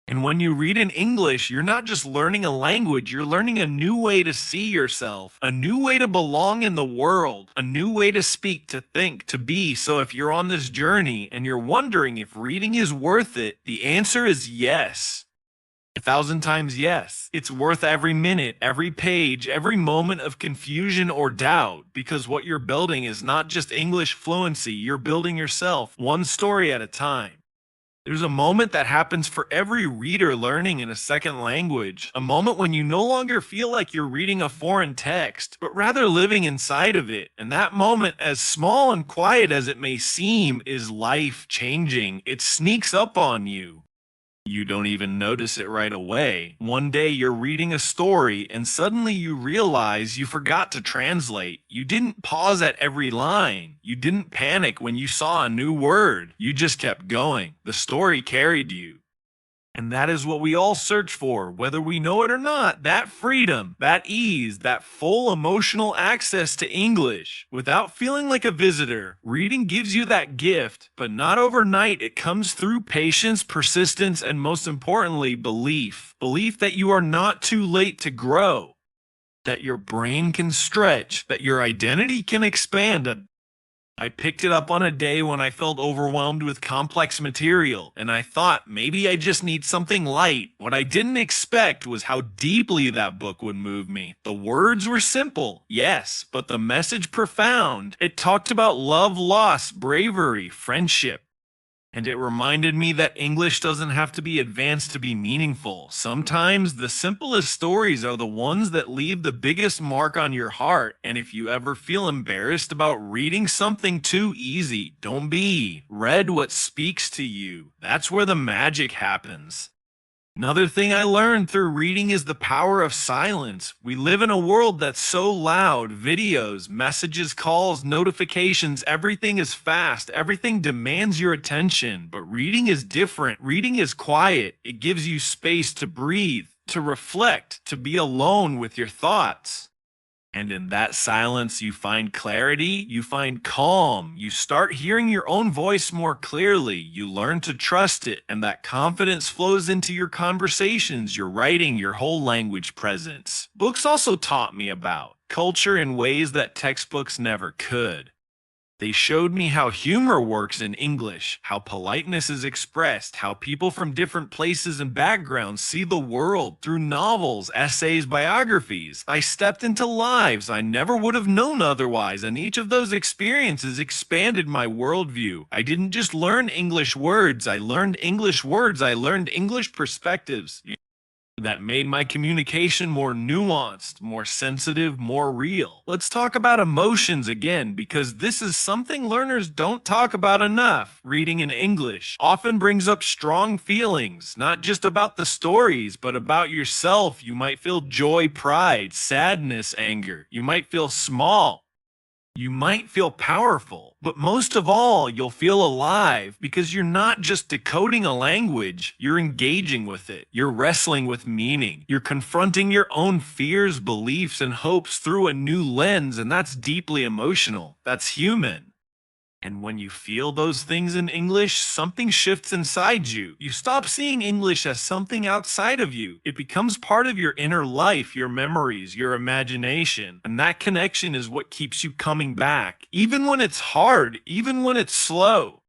And when you read in English, you're not just learning a language, you're learning a new way to see yourself, a new way to belong in the world, a new way to speak, to think, to be. So if you're on this journey and you're wondering if reading is worth it, the answer is yes. 1,000 times yes. It's worth every minute, every page, every moment of confusion or doubt, because what you're building is not just English fluency, you're building yourself, one story at a time. There's a moment that happens for every reader learning in a second language, a moment when you no longer feel like you're reading a foreign text, but rather living inside of it. And that moment, as small and quiet as it may seem, is life changing. It sneaks up on you. You don't even notice it right away. One day you're reading a story and suddenly you realize you forgot to translate. You didn't pause at every line. You didn't panic when you saw a new word. You just kept going. The story carried you. And that is what we all search for, whether we know it or not. That freedom, that ease, that full emotional access to English without feeling like a visitor. Reading gives you that gift, but not overnight. It comes through patience, persistence, and most importantly, belief. Belief that you are not too late to grow, that your brain can stretch, that your identity can expand. I picked it up on a day when I felt overwhelmed with complex material, and I thought maybe I just need something light. What I didn't expect was how deeply that book would move me. The words were simple, yes, but the message profound. It talked about love, loss, bravery, friendship. And it reminded me that English doesn't have to be advanced to be meaningful. Sometimes the simplest stories are the ones that leave the biggest mark on your heart. And if you ever feel embarrassed about reading something too easy, don't be. Read what speaks to you. That's where the magic happens. Another thing I learned through reading is the power of silence. We live in a world that's so loud. Videos, messages, calls, notifications, everything is fast. Everything demands your attention. But reading is different. Reading is quiet. It gives you space to breathe, to reflect, to be alone with your thoughts. And in that silence, you find clarity, you find calm, you start hearing your own voice more clearly, you learn to trust it, and that confidence flows into your conversations, your writing, your whole language presence. Books also taught me about culture in ways that textbooks never could. They showed me how humor works in English, how politeness is expressed, how people from different places and backgrounds see the world through novels, essays, biographies. I stepped into lives I never would have known otherwise, and each of those experiences expanded my worldview. I didn't just learn English words, I learned English words, I learned English perspectives that made my communication more nuanced, more sensitive, more real. Let's talk about emotions again, because this is something learners don't talk about enough. Reading in English often brings up strong feelings, not just about the stories, but about yourself. You might feel joy, pride, sadness, anger. You might feel small. You might feel powerful, but most of all, you'll feel alive because you're not just decoding a language, you're engaging with it. You're wrestling with meaning. You're confronting your own fears, beliefs, and hopes through a new lens, and that's deeply emotional. That's human. And when you feel those things in English, something shifts inside you. You stop seeing English as something outside of you. It becomes part of your inner life, your memories, your imagination. And that connection is what keeps you coming back, even when it's hard, even when it's slow.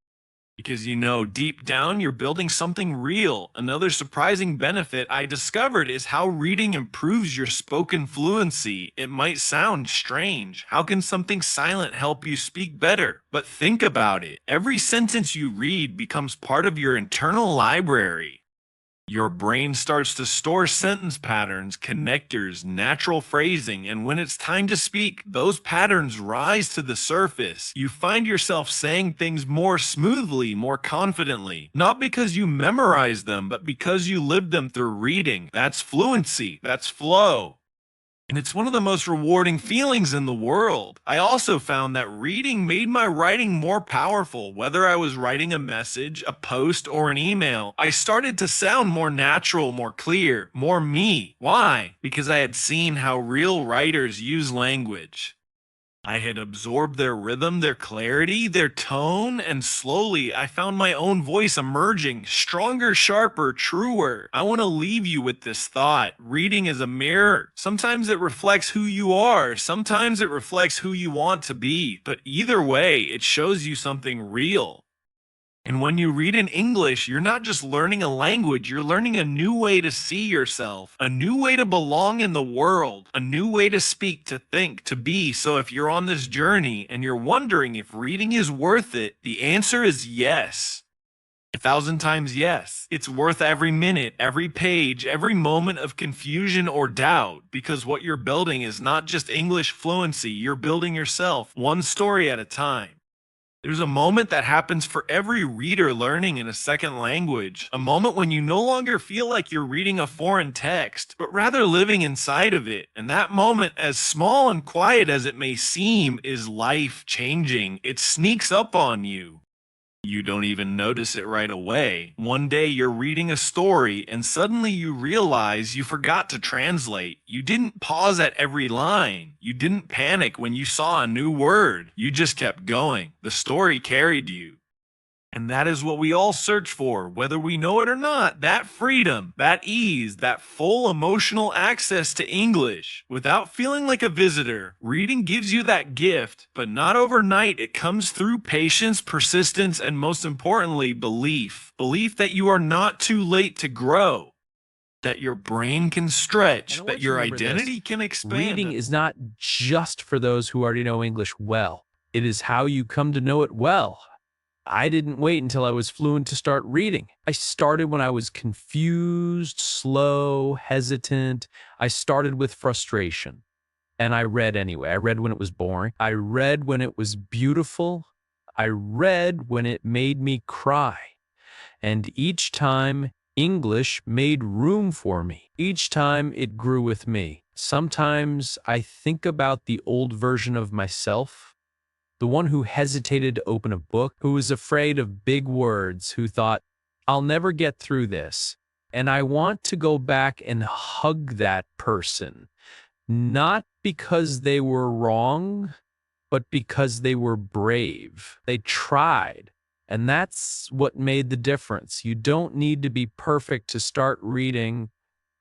Because you know, deep down, you're building something real. Another surprising benefit I discovered is how reading improves your spoken fluency. It might sound strange. How can something silent help you speak better? But think about it. Every sentence you read becomes part of your internal library. Your brain starts to store sentence patterns, connectors, natural phrasing, and when it's time to speak, those patterns rise to the surface. You find yourself saying things more smoothly, more confidently, not because you memorize them, but because you lived them through reading. That's fluency, that's flow. And it's one of the most rewarding feelings in the world. I also found that reading made my writing more powerful. Whether I was writing a message, a post, or an email, I started to sound more natural, more clear, more me. Why? Because I had seen how real writers use language. I had absorbed their rhythm, their clarity, their tone, and slowly I found my own voice emerging, stronger, sharper, truer. I want to leave you with this thought. Reading is a mirror. Sometimes it reflects who you are, sometimes it reflects who you want to be, but either way, it shows you something real. And when you read in English, you're not just learning a language, you're learning a new way to see yourself, a new way to belong in the world, a new way to speak, to think, to be. So if you're on this journey and you're wondering if reading is worth it, the answer is yes. 1,000 times yes. It's worth every minute, every page, every moment of confusion or doubt, because what you're building is not just English fluency, you're building yourself, one story at a time. There's a moment that happens for every reader learning in a second language, a moment when you no longer feel like you're reading a foreign text, but rather living inside of it. And that moment, as small and quiet as it may seem, is life-changing. It sneaks up on you. You don't even notice it right away. One day you're reading a story and suddenly you realize you forgot to translate. You didn't pause at every line. You didn't panic when you saw a new word. You just kept going. The story carried you. And that is what we all search for, whether we know it or not. That freedom, that ease, that full emotional access to English without feeling like a visitor. Reading gives you that gift, but not overnight. It comes through patience, persistence, and most importantly, belief. Belief that you are not too late to grow, that your brain can stretch, that your identity can expand. Reading is not just for those who already know English well. It is how you come to know it well. I didn't wait until I was fluent to start reading. I started when I was confused, slow, hesitant. I started with frustration. And I read anyway. I read when it was boring. I read when it was beautiful. I read when it made me cry. And each time English made room for me. Each time it grew with me. Sometimes I think about the old version of myself, the one who hesitated to open a book, who was afraid of big words, who thought, I'll never get through this. And I want to go back and hug that person, not because they were wrong, but because they were brave. They tried. And that's what made the difference. You don't need to be perfect to start reading.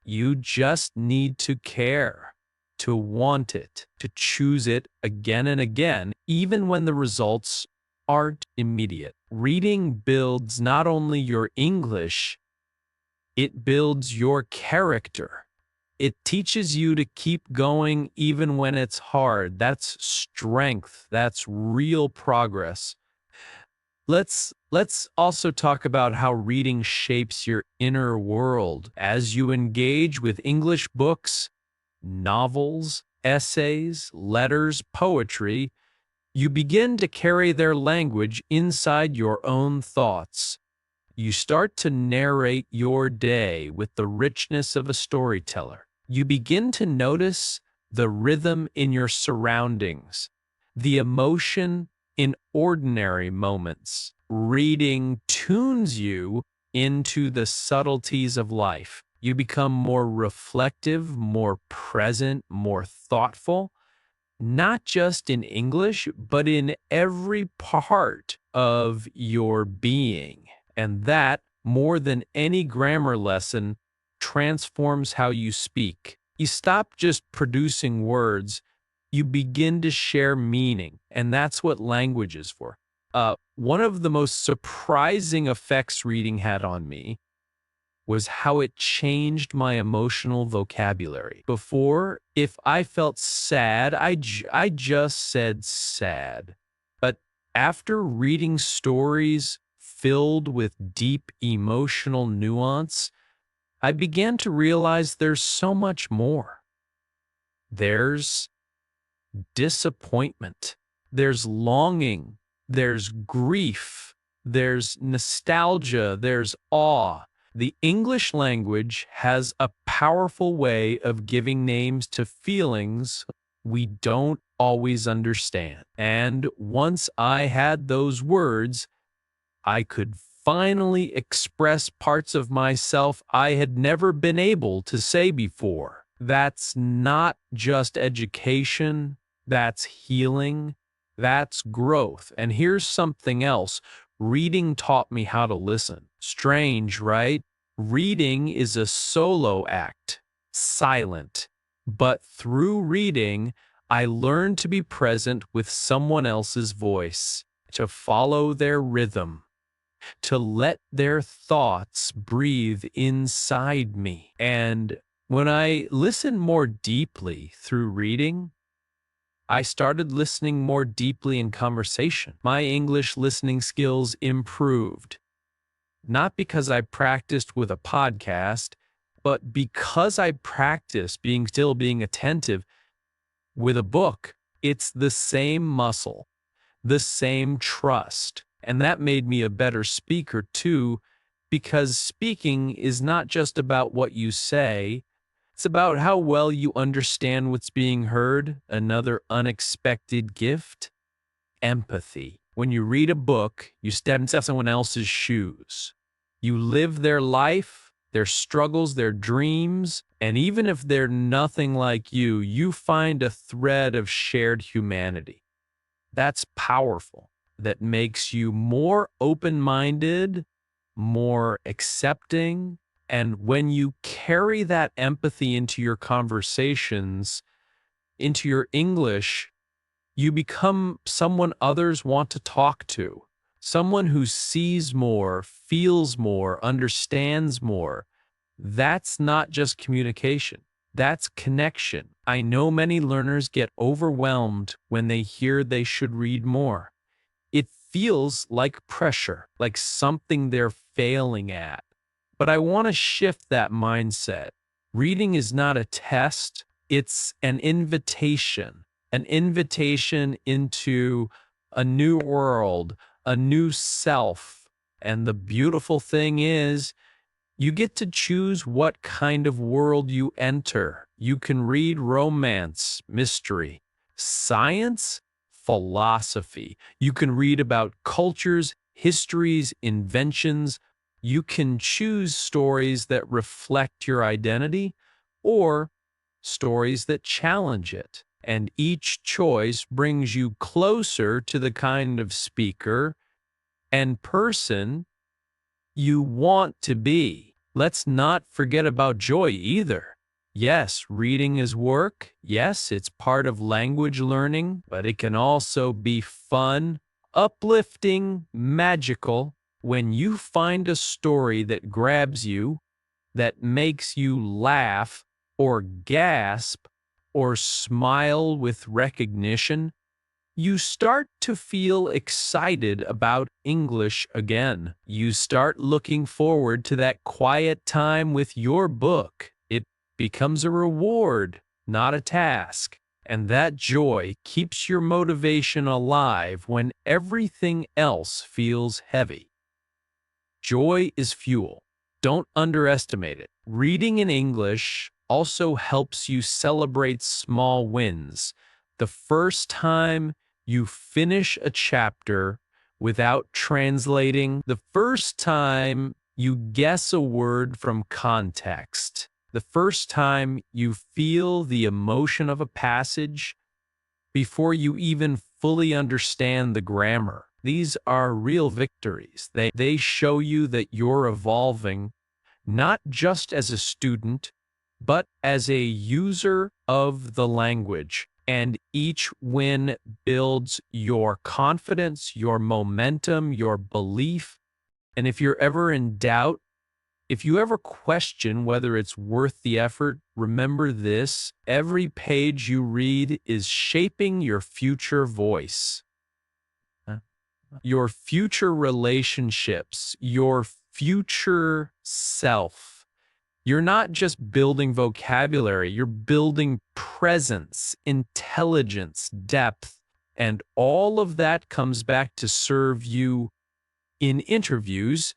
You just need to care, to want it, to choose it again and again, even when the results aren't immediate. Reading builds not only your English, it builds your character. It teaches you to keep going even when it's hard. That's strength. That's real progress. Let's also talk about how reading shapes your inner world. As you engage with English books, novels, essays, letters, poetry, you begin to carry their language inside your own thoughts. You start to narrate your day with the richness of a storyteller. You begin to notice the rhythm in your surroundings, the emotion in ordinary moments. Reading tunes you into the subtleties of life. You become more reflective, more present, more thoughtful, not just in English, but in every part of your being. And that, more than any grammar lesson, transforms how you speak. You stop just producing words, you begin to share meaning, and that's what language is for. One of the most surprising effects reading had on me was how it changed my emotional vocabulary. Before, if I felt sad, I just said sad. But after reading stories filled with deep emotional nuance, I began to realize there's so much more. There's disappointment, there's longing, there's grief, there's nostalgia, there's awe. The English language has a powerful way of giving names to feelings we don't always understand. And once I had those words, I could finally express parts of myself I had never been able to say before. That's not just education, that's healing, that's growth. And here's something else. Reading taught me how to listen. Strange, right? Reading is a solo act, silent. But through reading, I learned to be present with someone else's voice, to follow their rhythm, to let their thoughts breathe inside me. And when I listened more deeply through reading, I started listening more deeply in conversation. My English listening skills improved, not because I practiced with a podcast, but because I practiced still being attentive with a book. It's the same muscle, the same trust. And that made me a better speaker too, because speaking is not just about what you say, it's about how well you understand what's being heard. Another unexpected gift: empathy. When you read a book, you step into someone else's shoes. You live their life, their struggles, their dreams, and even if they're nothing like you find a thread of shared humanity. That's powerful. That makes you more open-minded, more accepting, and when you carry that empathy into your conversations, into your English, you become someone others want to talk to, someone who sees more, feels more, understands more. That's not just communication. That's connection. I know many learners get overwhelmed when they hear they should read more. It feels like pressure, like something they're failing at. But I want to shift that mindset. Reading is not a test, it's an invitation into a new world, a new self. And the beautiful thing is, You get to choose what kind of world you enter. You can read romance, mystery, science, philosophy. You can read about cultures, histories, inventions. You can choose stories that reflect your identity or stories that challenge it. And each choice brings you closer to the kind of speaker and person you want to be. Let's not forget about joy either. Yes, reading is work. Yes, it's part of language learning, but it can also be fun, uplifting, magical. When you find a story that grabs you, that makes you laugh or gasp or smile with recognition, you start to feel excited about English again. You start looking forward to that quiet time with your book. It becomes a reward, not a task. And that joy keeps your motivation alive when everything else feels heavy. Joy is fuel. Don't underestimate it. Reading in English also helps you celebrate small wins. The first time you finish a chapter without translating, the first time you guess a word from context, the first time you feel the emotion of a passage before you even fully understand the grammar. These are real victories. They show you that you're evolving, not just as a student, but as a user of the language. And each win builds your confidence, your momentum, your belief. And if you're ever in doubt, if you ever question whether it's worth the effort, remember this: every page you read is shaping your future voice, your future relationships, your future self. You're not just building vocabulary, you're building presence, intelligence, depth, and all of that comes back to serve you in interviews,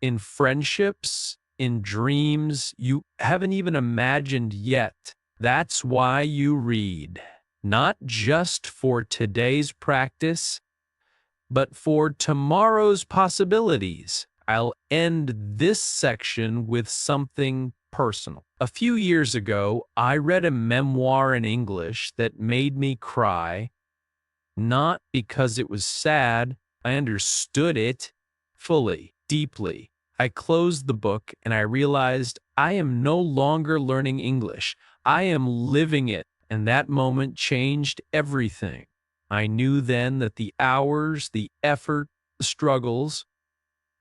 in friendships, in dreams you haven't even imagined yet. That's why you read, not just for today's practice, but for tomorrow's possibilities. I'll end this section with something personal. A few years ago, I read a memoir in English that made me cry, not because it was sad. I understood it fully, deeply. I closed the book and I realized I am no longer learning English. I am living it, and that moment changed everything. I knew then that the hours, the effort, the struggles,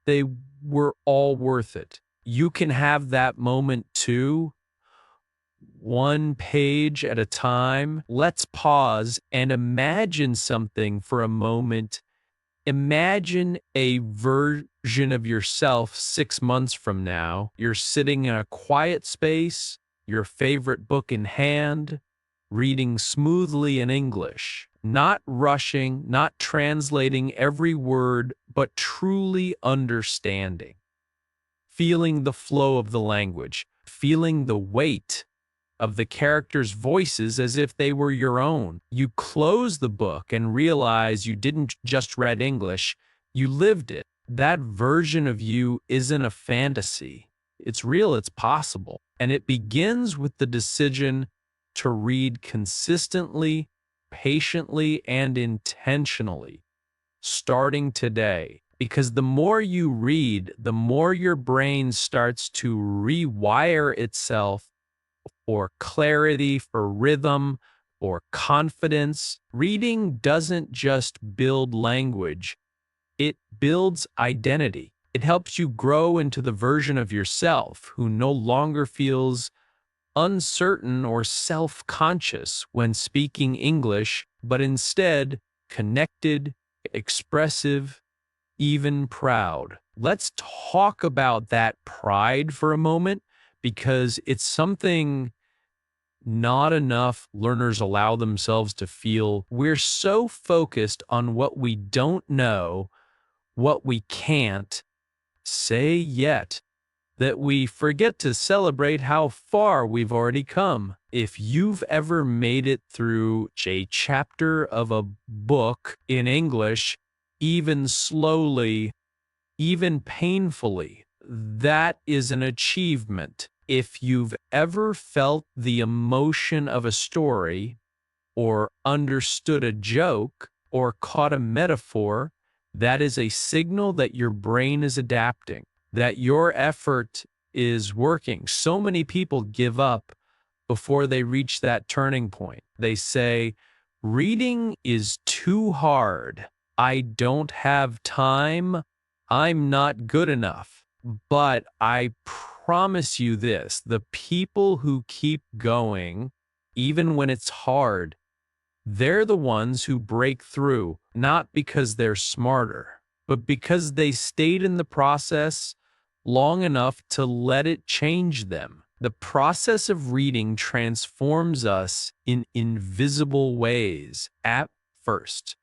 they were all worth it. You can have that moment too, one page at a time. Let's pause and imagine something for a moment. Imagine a version of yourself 6 months from now. You're sitting in a quiet space, your favorite book in hand, reading smoothly in English, not rushing, not translating every word, but truly understanding, feeling the flow of the language, feeling the weight of the characters' voices as if they were your own. You close the book and realize you didn't just read English, you lived it. That version of you isn't a fantasy. It's real, it's possible. And it begins with the decision to read consistently, patiently, and intentionally, starting today. Because the more you read, the more your brain starts to rewire itself for clarity, for rhythm, or confidence. Reading doesn't just build language, it builds identity. It helps you grow into the version of yourself who no longer feels uncertain or self-conscious when speaking English, but instead connected, expressive, even proud. Let's talk about that pride for a moment, because it's something not enough learners allow themselves to feel. We're so focused on what we don't know, what we can't say yet, that we forget to celebrate how far we've already come. If you've ever made it through a chapter of a book in English, even slowly, even painfully, that is an achievement. If you've ever felt the emotion of a story, or understood a joke, or caught a metaphor, that is a signal that your brain is adapting, that your effort is working. So many people give up before they reach that turning point. They say, reading is too hard. I don't have time. I'm not good enough. But I promise you this, the people who keep going, even when it's hard, they're the ones who break through, not because they're smarter, but because they stayed in the process long enough to let it change them. The process of reading transforms us in invisible ways at first.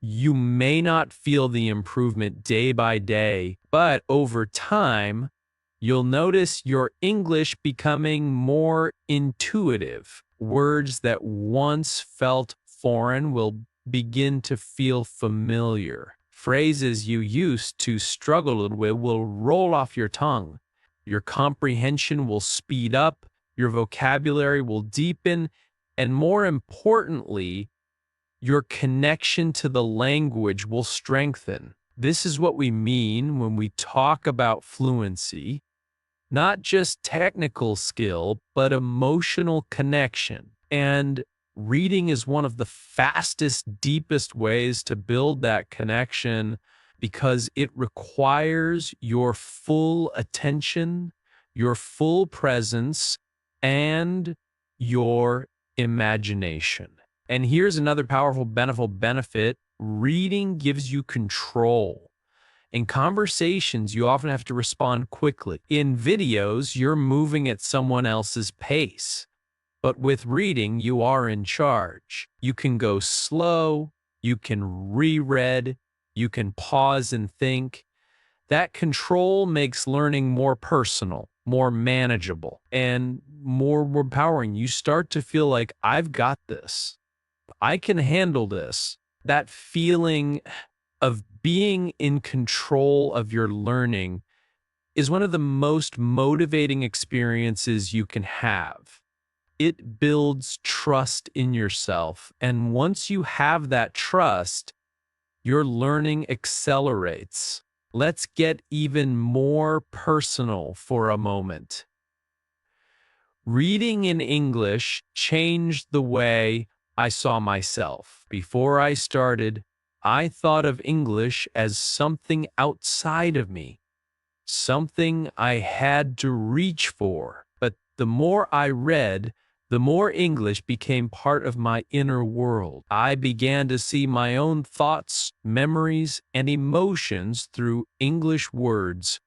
You may not feel the improvement day by day, but over time, you'll notice your English becoming more intuitive. Words that once felt foreign will begin to feel familiar. Phrases you used to struggle with will roll off your tongue. Your comprehension will speed up, your vocabulary will deepen, and more importantly, your connection to the language will strengthen. This is what we mean when we talk about fluency, not just technical skill, but emotional connection. And reading is one of the fastest, deepest ways to build that connection because it requires your full attention, your full presence, and your imagination. And here's another powerful benefit. Reading gives you control. In conversations, you often have to respond quickly. In videos, you're moving at someone else's pace. But with reading, you are in charge. You can go slow, you can reread, you can pause and think. That control makes learning more personal, more manageable, and more empowering. You start to feel like, I've got this. I can handle this. That feeling of being in control of your learning is one of the most motivating experiences you can have. It builds trust in yourself. And once you have that trust, your learning accelerates. Let's get even more personal for a moment. Reading in English changed the way I saw myself. Before I started, I thought of English as something outside of me, something I had to reach for. But the more I read, the more English became part of my inner world. I began to see my own thoughts, memories, and emotions through English words,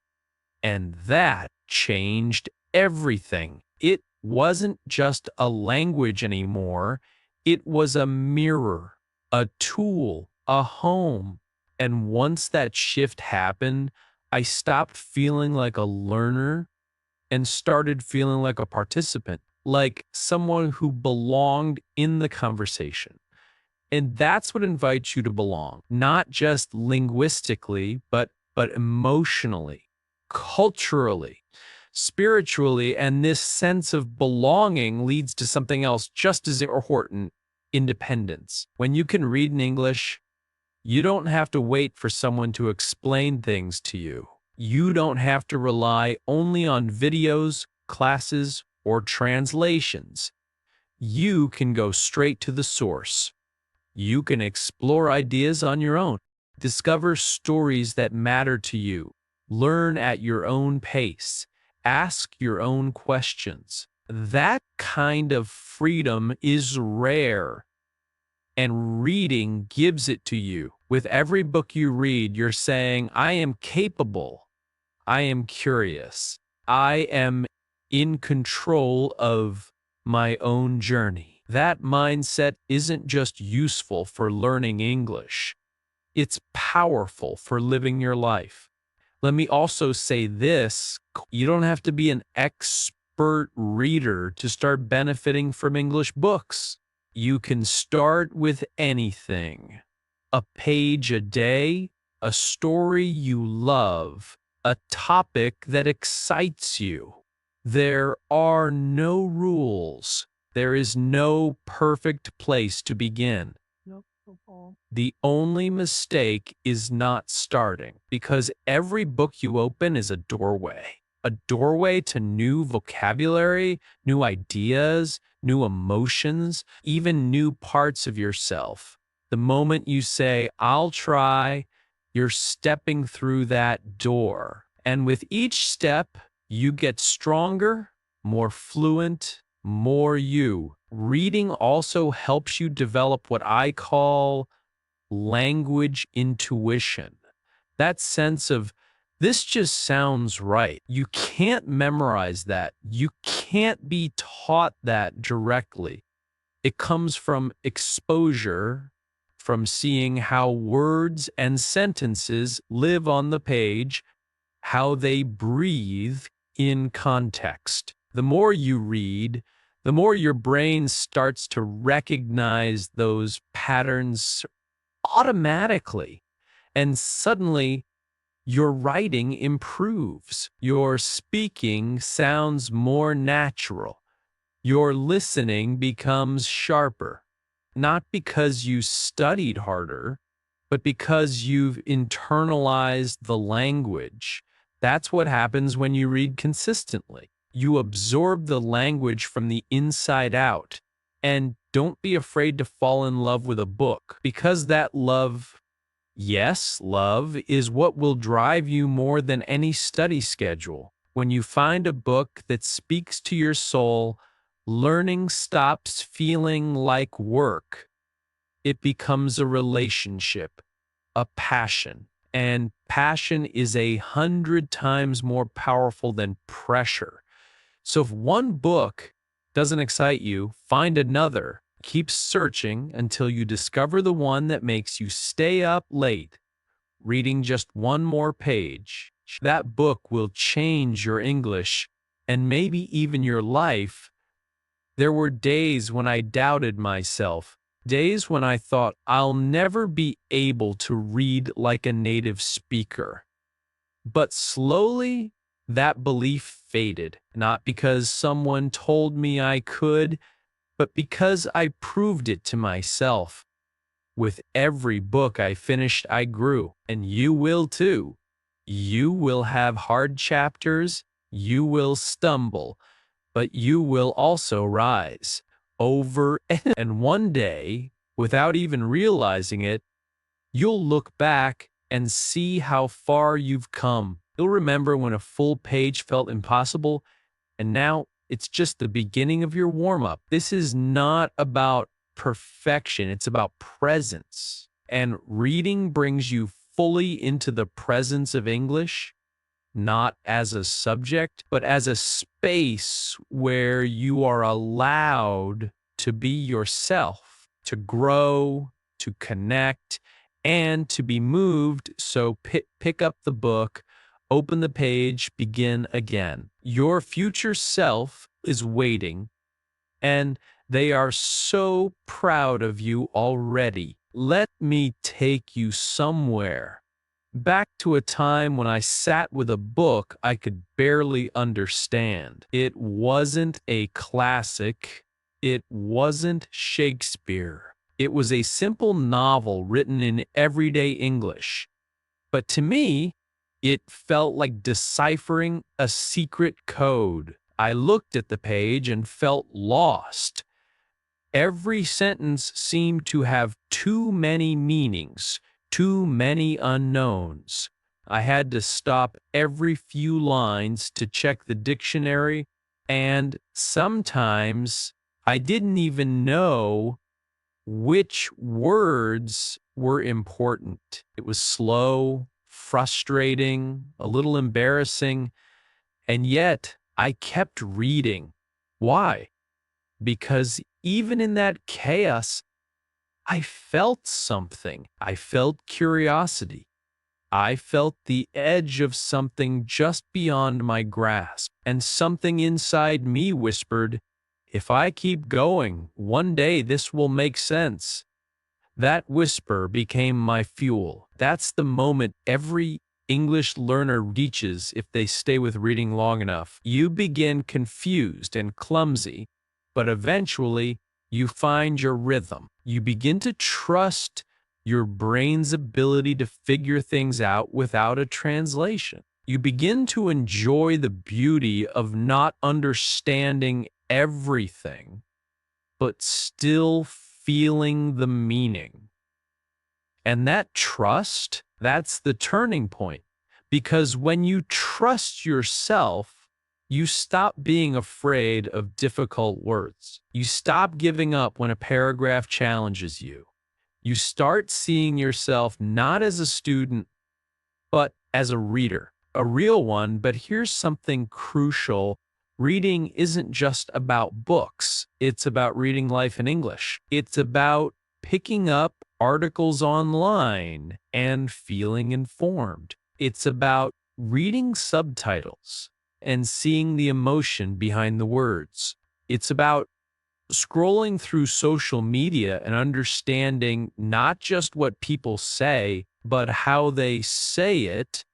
and that changed everything. It wasn't just a language anymore. It was a mirror, a tool, a home. And once that shift happened, I stopped feeling like a learner and started feeling like a participant, like someone who belonged in the conversation. And that's what invites you to belong, not just linguistically, but emotionally, culturally, spiritually. And this sense of belonging leads to something else just as important: independence. When you can read in English, you don't have to wait for someone to explain things to you. You don't have to rely only on videos, classes, or translations. You can go straight to the source. You can explore ideas on your own, discover stories that matter to you, learn at your own pace, ask your own questions. That kind of freedom is rare, and reading gives it to you. With every book you read, you're saying, I am capable, I am curious, I am in control of my own journey. That mindset isn't just useful for learning English, it's powerful for living your life. Let me also say this, you don't have to be an expert reader to start benefiting from English books. You can start with anything. A page a day, a story you love, a topic that excites you. There are no rules. There is no perfect place to begin. The only mistake is not starting, because every book you open is a doorway to new vocabulary, new ideas, new emotions, even new parts of yourself. The moment you say, I'll try, you're stepping through that door. And with each step, you get stronger, more fluent, more you. Reading also helps you develop what I call language intuition. That sense of, this just sounds right. You can't memorize that. You can't be taught that directly. It comes from exposure, from seeing how words and sentences live on the page, how they breathe in context. The more you read, the more your brain starts to recognize those patterns automatically. And suddenly, your writing improves. Your speaking sounds more natural. Your listening becomes sharper. Not because you studied harder, but because you've internalized the language. That's what happens when you read consistently. You absorb the language from the inside out. And don't be afraid to fall in love with a book, because that love, yes, love, is what will drive you more than any study schedule. When you find a book that speaks to your soul, learning stops feeling like work. It becomes a relationship, a passion. And passion is 100 times more powerful than pressure. So if one book doesn't excite you, find another. Keep searching until you discover the one that makes you stay up late, reading just one more page. That book will change your English and maybe even your life. There were days when I doubted myself, days when I thought I'll never be able to read like a native speaker. But slowly, that belief faded, not because someone told me I could, but because I proved it to myself. With every book I finished, I grew, and you will too. You will have hard chapters, you will stumble, but you will also rise over and one day, without even realizing it, you'll look back and see how far you've come. You'll remember when a full page felt impossible, and now it's just the beginning of your warm-up. This is not about perfection, it's about presence. And reading brings you fully into the presence of English, not as a subject, but as a space where you are allowed to be yourself, to grow, to connect, and to be moved. So pick up the book, open the page, begin again. Your future self is waiting, and they are so proud of you already. Let me take you somewhere, back to a time when I sat with a book I could barely understand. It wasn't a classic. It wasn't Shakespeare. It was a simple novel written in everyday English. But to me, it felt like deciphering a secret code. I looked at the page and felt lost. Every sentence seemed to have too many meanings, too many unknowns. I had to stop every few lines to check the dictionary, and sometimes I didn't even know which words were important. It was slow, frustrating, a little embarrassing, and yet I kept reading. Why? Because even in that chaos, I felt something. I felt curiosity. I felt the edge of something just beyond my grasp, and something inside me whispered, if I keep going, one day this will make sense. That whisper became my fuel. That's the moment every English learner reaches if they stay with reading long enough. You begin confused and clumsy, but eventually you find your rhythm. You begin to trust your brain's ability to figure things out without a translation. You begin to enjoy the beauty of not understanding everything, but still feeling the meaning. And that trust, that's the turning point. Because when you trust yourself, you stop being afraid of difficult words. You stop giving up when a paragraph challenges you. You start seeing yourself not as a student, but as a reader, a real one. But here's something crucial. Reading isn't just about books. It's about reading life in English. It's about picking up articles online and feeling informed. It's about reading subtitles and seeing the emotion behind the words. It's about scrolling through social media and understanding not just what people say, but how they say it,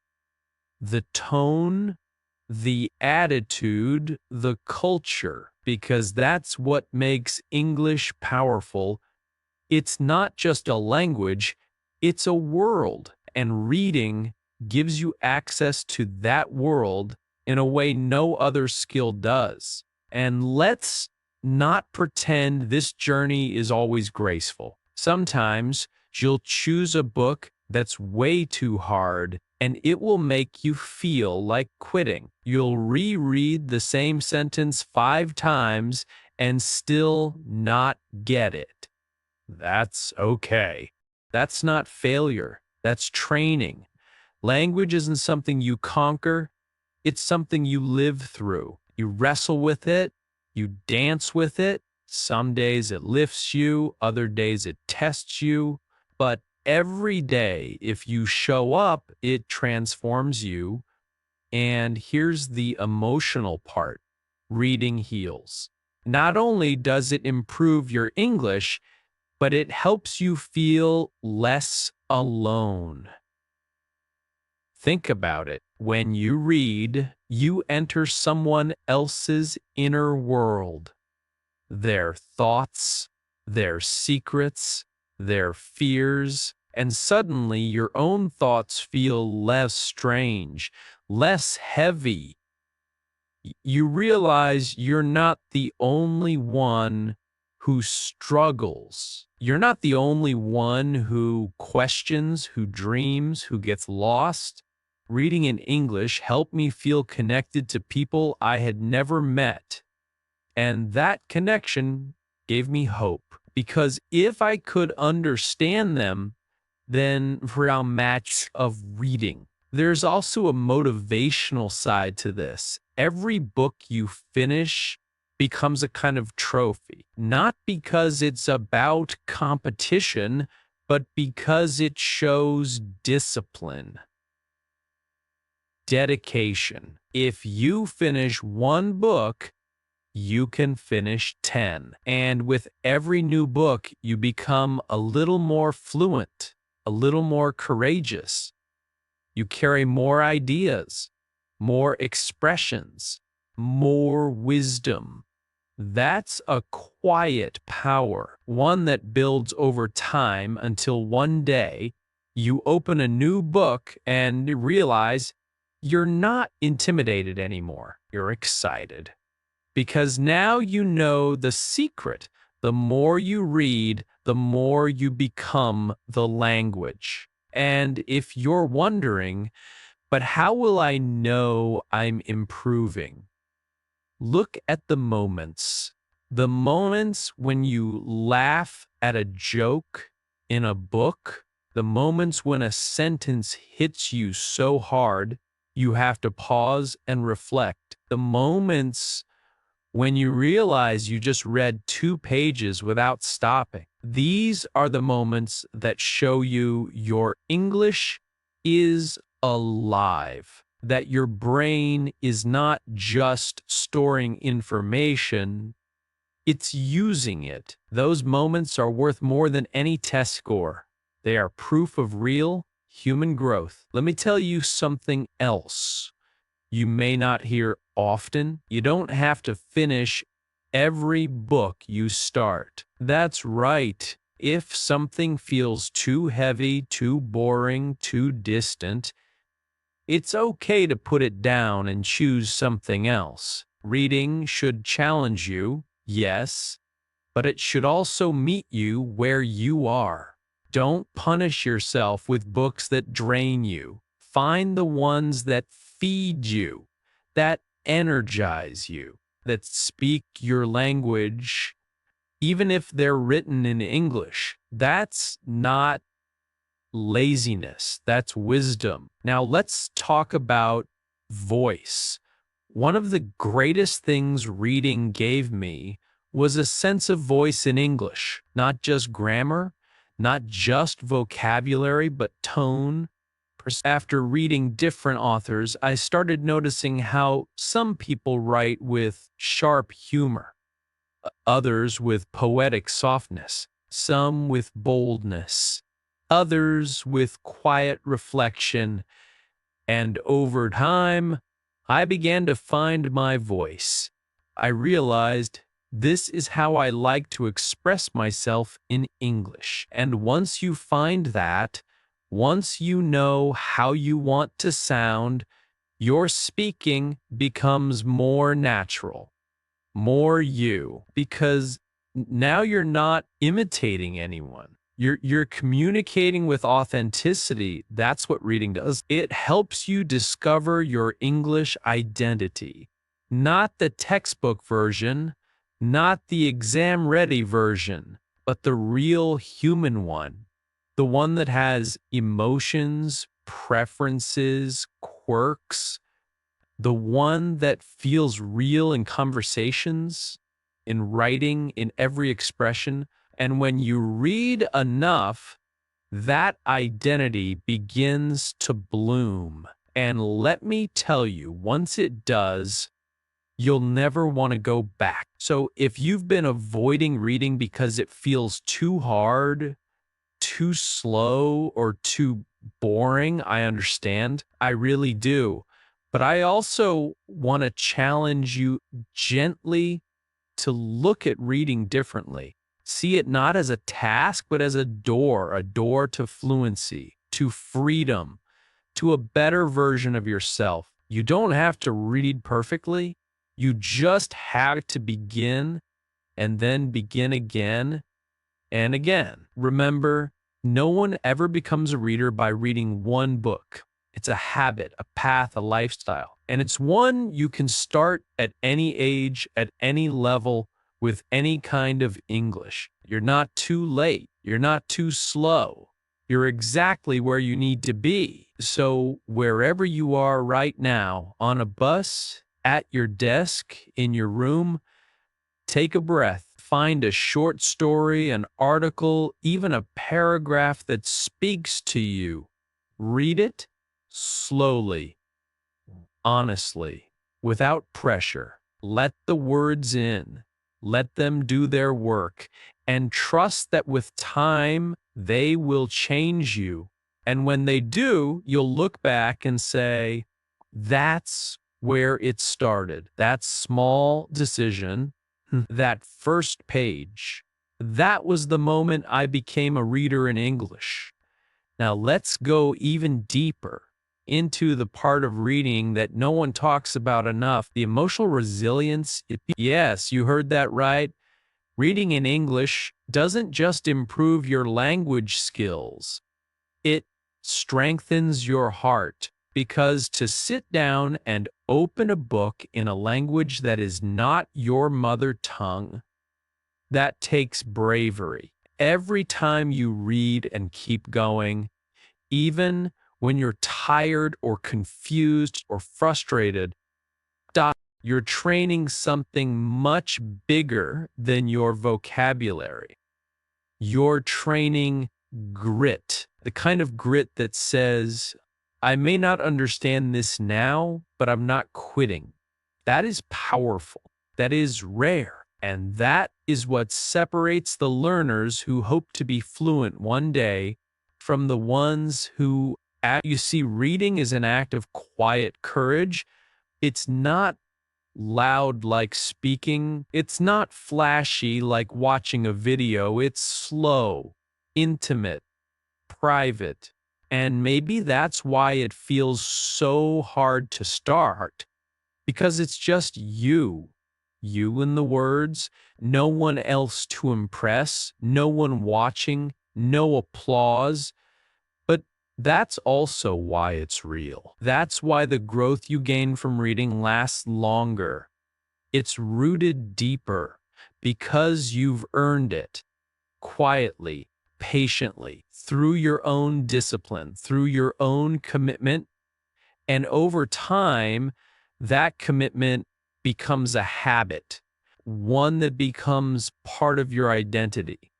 the tone, the attitude, the culture, because that's what makes English powerful. It's not just a language, it's a world, and reading gives you access to that world in a way no other skill does. And let's not pretend this journey is always graceful. Sometimes you'll choose a book that's way too hard, and it will make you feel like quitting. You'll reread the same sentence 5 times and still not get it. That's okay. That's not failure. That's training. Language isn't something you conquer, it's something you live through. You wrestle with it, you dance with it. Some days it lifts you, other days it tests you. But every day, if you show up, it transforms you. And here's the emotional part: reading heals. Not only does it improve your English, but it helps you feel less alone. Think about it. When you read, you enter someone else's inner world, their thoughts, their secrets, their fears, and suddenly your own thoughts feel less strange, less heavy. You realize you're not the only one who struggles. You're not the only one who questions, who dreams, who gets lost. Reading in English helped me feel connected to people I had never met. And that connection gave me hope, because if I could understand them, then for a match of reading. There's also a motivational side to this. Every book you finish becomes a kind of trophy, not because it's about competition, but because it shows discipline, dedication. If you finish one book, you can finish 10. And with every new book, you become a little more fluent, a little more courageous. You carry more ideas, more expressions, more wisdom. That's a quiet power, one that builds over time until one day you open a new book and realize you're not intimidated anymore. You're excited. Because now you know the secret. The more you read, the more you become the language. And if you're wondering, but how will I know I'm improving? Look at the moments. The moments when you laugh at a joke in a book, the moments when a sentence hits you so hard you have to pause and reflect, the moments when you realize you just read 2 pages without stopping. These are the moments that show you your English is alive, that your brain is not just storing information, it's using it. Those moments are worth more than any test score. They are proof of real human growth. Let me tell you something else you may not hear often. You don't have to finish every book you start. That's right. If something feels too heavy, too boring, too distant, it's okay to put it down and choose something else. Reading should challenge you, yes, but it should also meet you where you are. Don't punish yourself with books that drain you. Find the ones that feed you, that energize you, that speak your language, even if they're written in English. That's not laziness, that's wisdom. Now let's talk about voice. One of the greatest things reading gave me was a sense of voice in English, not just grammar, not just vocabulary, but tone. After reading different authors, I started noticing how some people write with sharp humor, others with poetic softness, some with boldness, others with quiet reflection, and over time, I began to find my voice. I realized this is how I like to express myself in English. And once you find that, once you know how you want to sound, your speaking becomes more natural, more you, because now you're not imitating anyone. You're communicating with authenticity. That's what reading does. It helps you discover your English identity, not the textbook version, not the exam-ready version, but the real human one, the one that has emotions, preferences, quirks, the one that feels real in conversations, in writing, in every expression. And when you read enough, that identity begins to bloom. And let me tell you, once it does, you'll never want to go back. So if you've been avoiding reading because it feels too hard, too slow, or too boring, I understand. I really do. But I also want to challenge you gently to look at reading differently. See it not as a task, but as a door to fluency, to freedom, to a better version of yourself. You don't have to read perfectly. You just have to begin and then begin again and again. Remember, no one ever becomes a reader by reading one book. It's a habit, a path, a lifestyle. And it's one you can start at any age, at any level, with any kind of English. You're not too late. You're not too slow. You're exactly where you need to be. So wherever you are right now, on a bus, at your desk, in your room, take a breath. Find a short story, an article, even a paragraph that speaks to you. Read it slowly, honestly, without pressure. Let the words in. Let them do their work. And trust that with time, they will change you. And when they do, you'll look back and say, that's where it started. That small decision, that first page, that was the moment I became a reader in English. Now let's go even deeper into the part of reading that no one talks about enough, the emotional resilience. Yes, you heard that right. Reading in English doesn't just improve your language skills, it strengthens your heart, because to sit down and open a book in a language that is not your mother tongue, that takes bravery. Every time you read and keep going, even when you're tired or confused or frustrated, stop. You're training something much bigger than your vocabulary. You're training grit, the kind of grit that says, I may not understand this now, but I'm not quitting. That is powerful. That is rare. And that is what separates the learners who hope to be fluent one day from the ones who, you see, reading is an act of quiet courage. It's not loud like speaking. It's not flashy like watching a video. It's slow, intimate, private. And maybe that's why it feels so hard to start, because it's just you. You and the words, no one else to impress, no one watching, no applause. But that's also why it's real. That's why the growth you gain from reading lasts longer. It's rooted deeper because you've earned it quietly, patiently, through your own discipline, through your own commitment. And over time, that commitment becomes a habit, one that becomes part of your identity.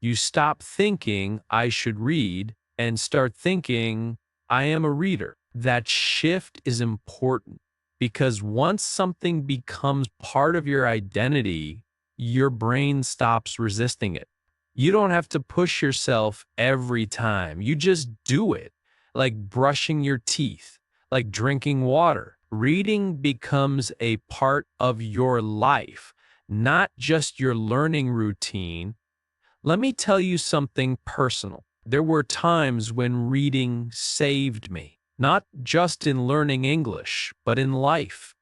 You stop thinking, I should read, and start thinking, I am a reader. That shift is important because once something becomes part of your identity, your brain stops resisting it. You don't have to push yourself every time. You just do it, like brushing your teeth, like drinking water. Reading becomes a part of your life, not just your learning routine. Let me tell you something personal. There were times when reading saved me, not just in learning English, but in life.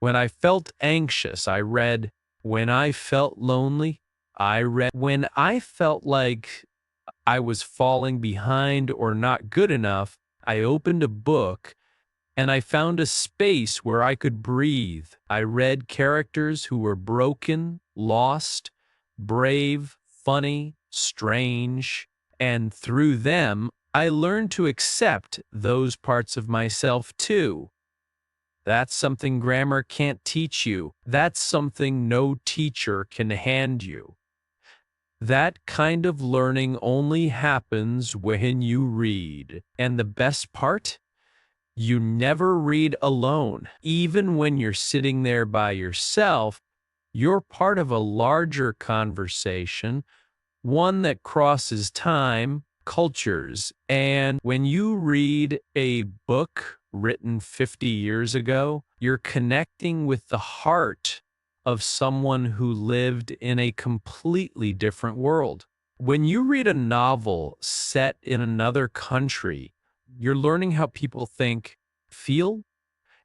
When I felt anxious, I read. When I felt lonely, I read. When I felt like I was falling behind or not good enough, I opened a book and I found a space where I could breathe. I read characters who were broken, lost, brave, funny, strange, and through them, I learned to accept those parts of myself too. That's something grammar can't teach you. That's something no teacher can hand you. That kind of learning only happens when you read. And the best part? You never read alone. Even when you're sitting there by yourself, you're part of a larger conversation, one that crosses time, cultures. And when you read a book written 50 years ago, you're connecting with the heart of someone who lived in a completely different world. When you read a novel set in another country, you're learning how people think, feel,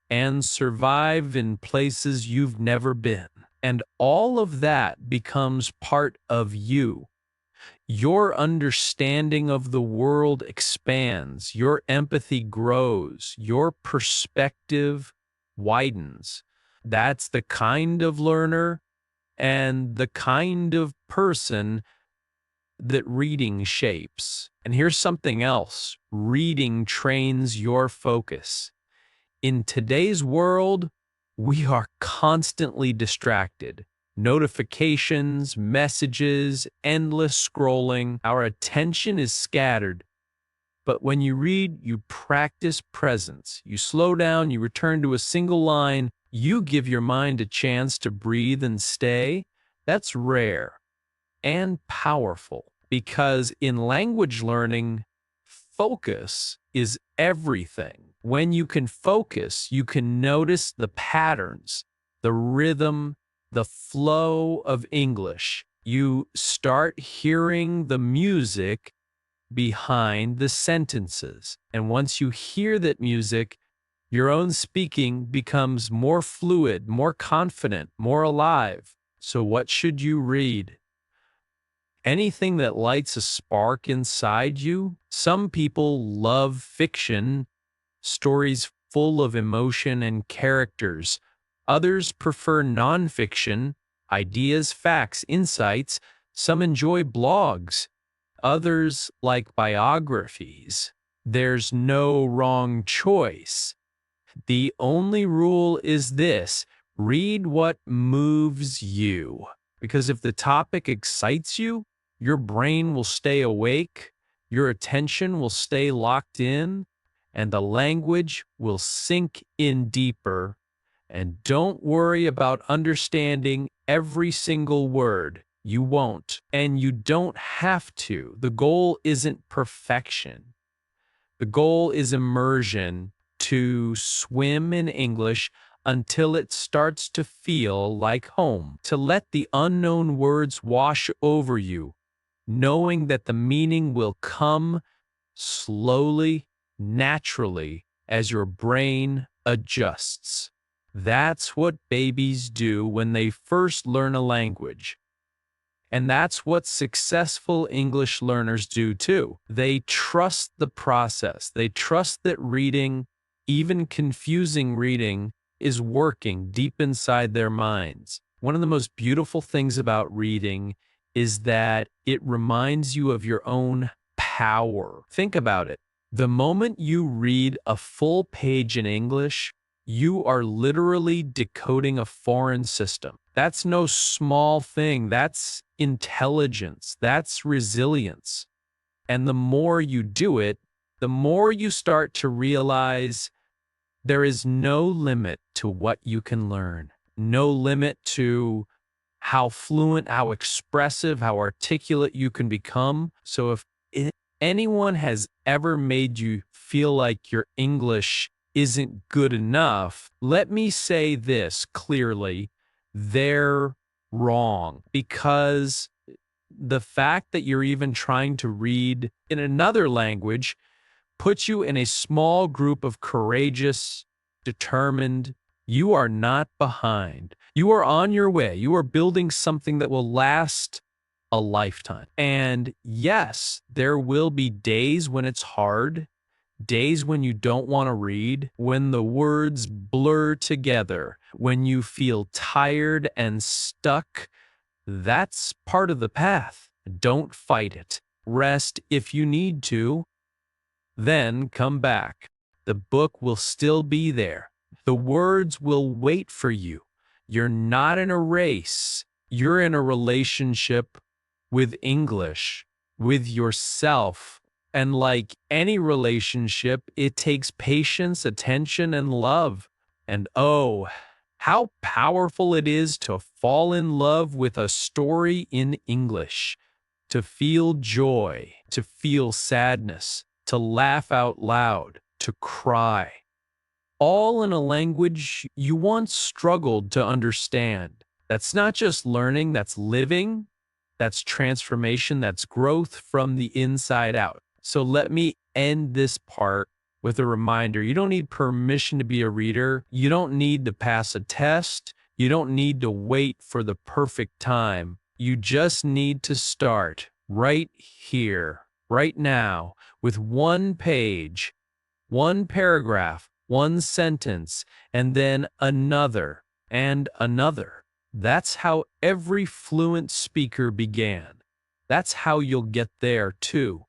and survive in places you've never been. And all of that becomes part of you. Your understanding of the world expands, your empathy grows, your perspective widens. That's the kind of learner and the kind of person that reading shapes. And here's something else. Reading trains your focus. In today's world, we are constantly distracted. Notifications, messages, endless scrolling. Our attention is scattered. But when you read, you practice presence. You slow down, you return to a single line, you give your mind a chance to breathe and stay. That's rare and powerful because in language learning, focus is everything. When you can focus, you can notice the patterns, the rhythm, the flow of English. You start hearing the music behind the sentences. And once you hear that music, your own speaking becomes more fluid, more confident, more alive. So what should you read? Anything that lights a spark inside you. Some people love fiction, stories full of emotion and characters. Others prefer nonfiction, ideas, facts, insights. Some enjoy blogs. Others like biographies. There's no wrong choice. The only rule is this: read what moves you. Because if the topic excites you, your brain will stay awake, your attention will stay locked in, and the language will sink in deeper. And don't worry about understanding every single word. You won't, and you don't have to. The goal isn't perfection. The goal is immersion, to swim in English until it starts to feel like home, to let the unknown words wash over you, knowing that the meaning will come slowly, naturally, as your brain adjusts. That's what babies do when they first learn a language. And that's what successful English learners do too. They trust the process. They trust that reading, even confusing reading, is working deep inside their minds. One of the most beautiful things about reading is that it reminds you of your own power. Think about it. The moment you read a full page in English, you are literally decoding a foreign system. That's no small thing. That's intelligence. That's resilience. And the more you do it, the more you start to realize there is no limit to what you can learn, no limit to how fluent, how expressive, how articulate you can become. So if anyone has ever made you feel like your English isn't good enough, let me say this clearly: they're wrong. Because the fact that you're even trying to read in another language puts you in a small group of courageous, determined. You are not behind. You are on your way. You are building something that will last a lifetime. And yes, there will be days when it's hard, days when you don't want to read, when the words blur together, when you feel tired and stuck. That's part of the path. Don't fight it. Rest if you need to, then come back. The book will still be there. The words will wait for you. You're not in a race. You're in a relationship with English, with yourself. And like any relationship, it takes patience, attention, and love. And oh, how powerful it is to fall in love with a story in English, to feel joy, to feel sadness, to laugh out loud, to cry, all in a language you once struggled to understand. That's not just learning, that's living, that's transformation, that's growth from the inside out. So let me end this part with a reminder. You don't need permission to be a reader. You don't need to pass a test. You don't need to wait for the perfect time. You just need to start right here, right now, with one page, one paragraph, one sentence, and then another and another. That's how every fluent speaker began. That's how you'll get there too.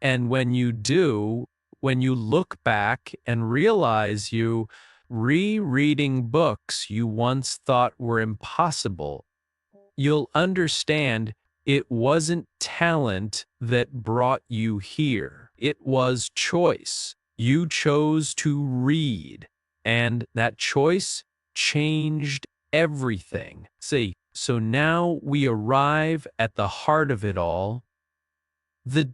And when you do, when you look back and realize you rereading books you once thought were impossible, you'll understand it wasn't talent that brought you here. It was choice. You chose to read, and that choice changed everything. See, so now we arrive at the heart of it all, the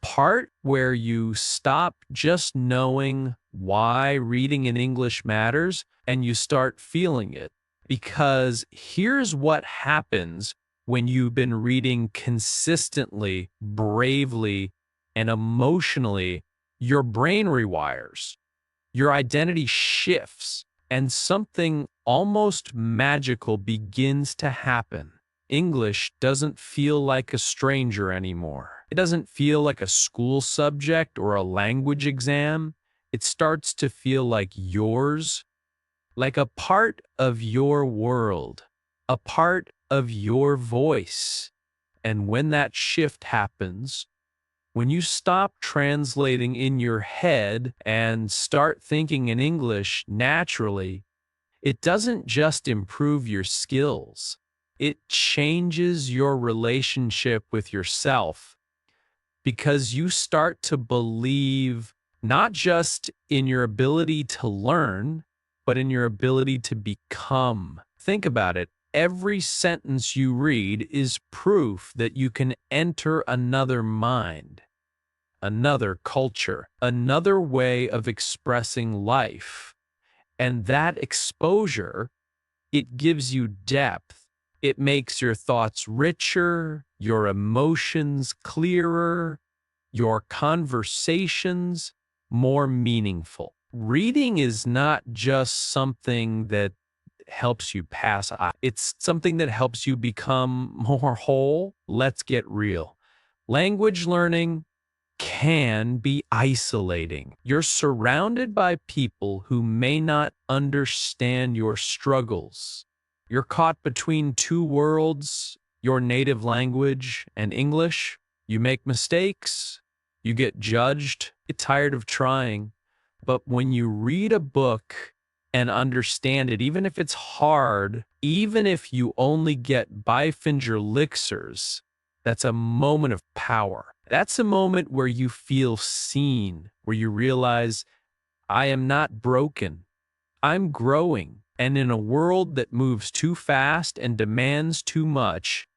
part where you stop just knowing why reading in English matters and you start feeling it. Because here's what happens when you've been reading consistently, bravely, and emotionally. Your brain rewires, your identity shifts, and something almost magical begins to happen. English doesn't feel like a stranger anymore. It doesn't feel like a school subject or a language exam. It starts to feel like yours, like a part of your world, a part of your voice. And when that shift happens, when you stop translating in your head and start thinking in English naturally, it doesn't just improve your skills. It changes your relationship with yourself, because you start to believe not just in your ability to learn, but in your ability to become. Think about it. Every sentence you read is proof that you can enter another mind, another culture, another way of expressing life. And that exposure, it gives you depth. It makes your thoughts richer, your emotions clearer, your conversations more meaningful. Reading is not just something that helps you pass. It's something that helps you become more whole. Let's get real. Language learning can be isolating. You're surrounded by people who may not understand your struggles. You're caught between two worlds, your native language and English. You make mistakes, you get judged, get tired of trying. But when you read a book and understand it, even if it's hard, even if you only get Byfinger elixirs, that's a moment of power. That's a moment where you feel seen, where you realize, I am not broken. I'm growing. And in a world that moves too fast and demands too much,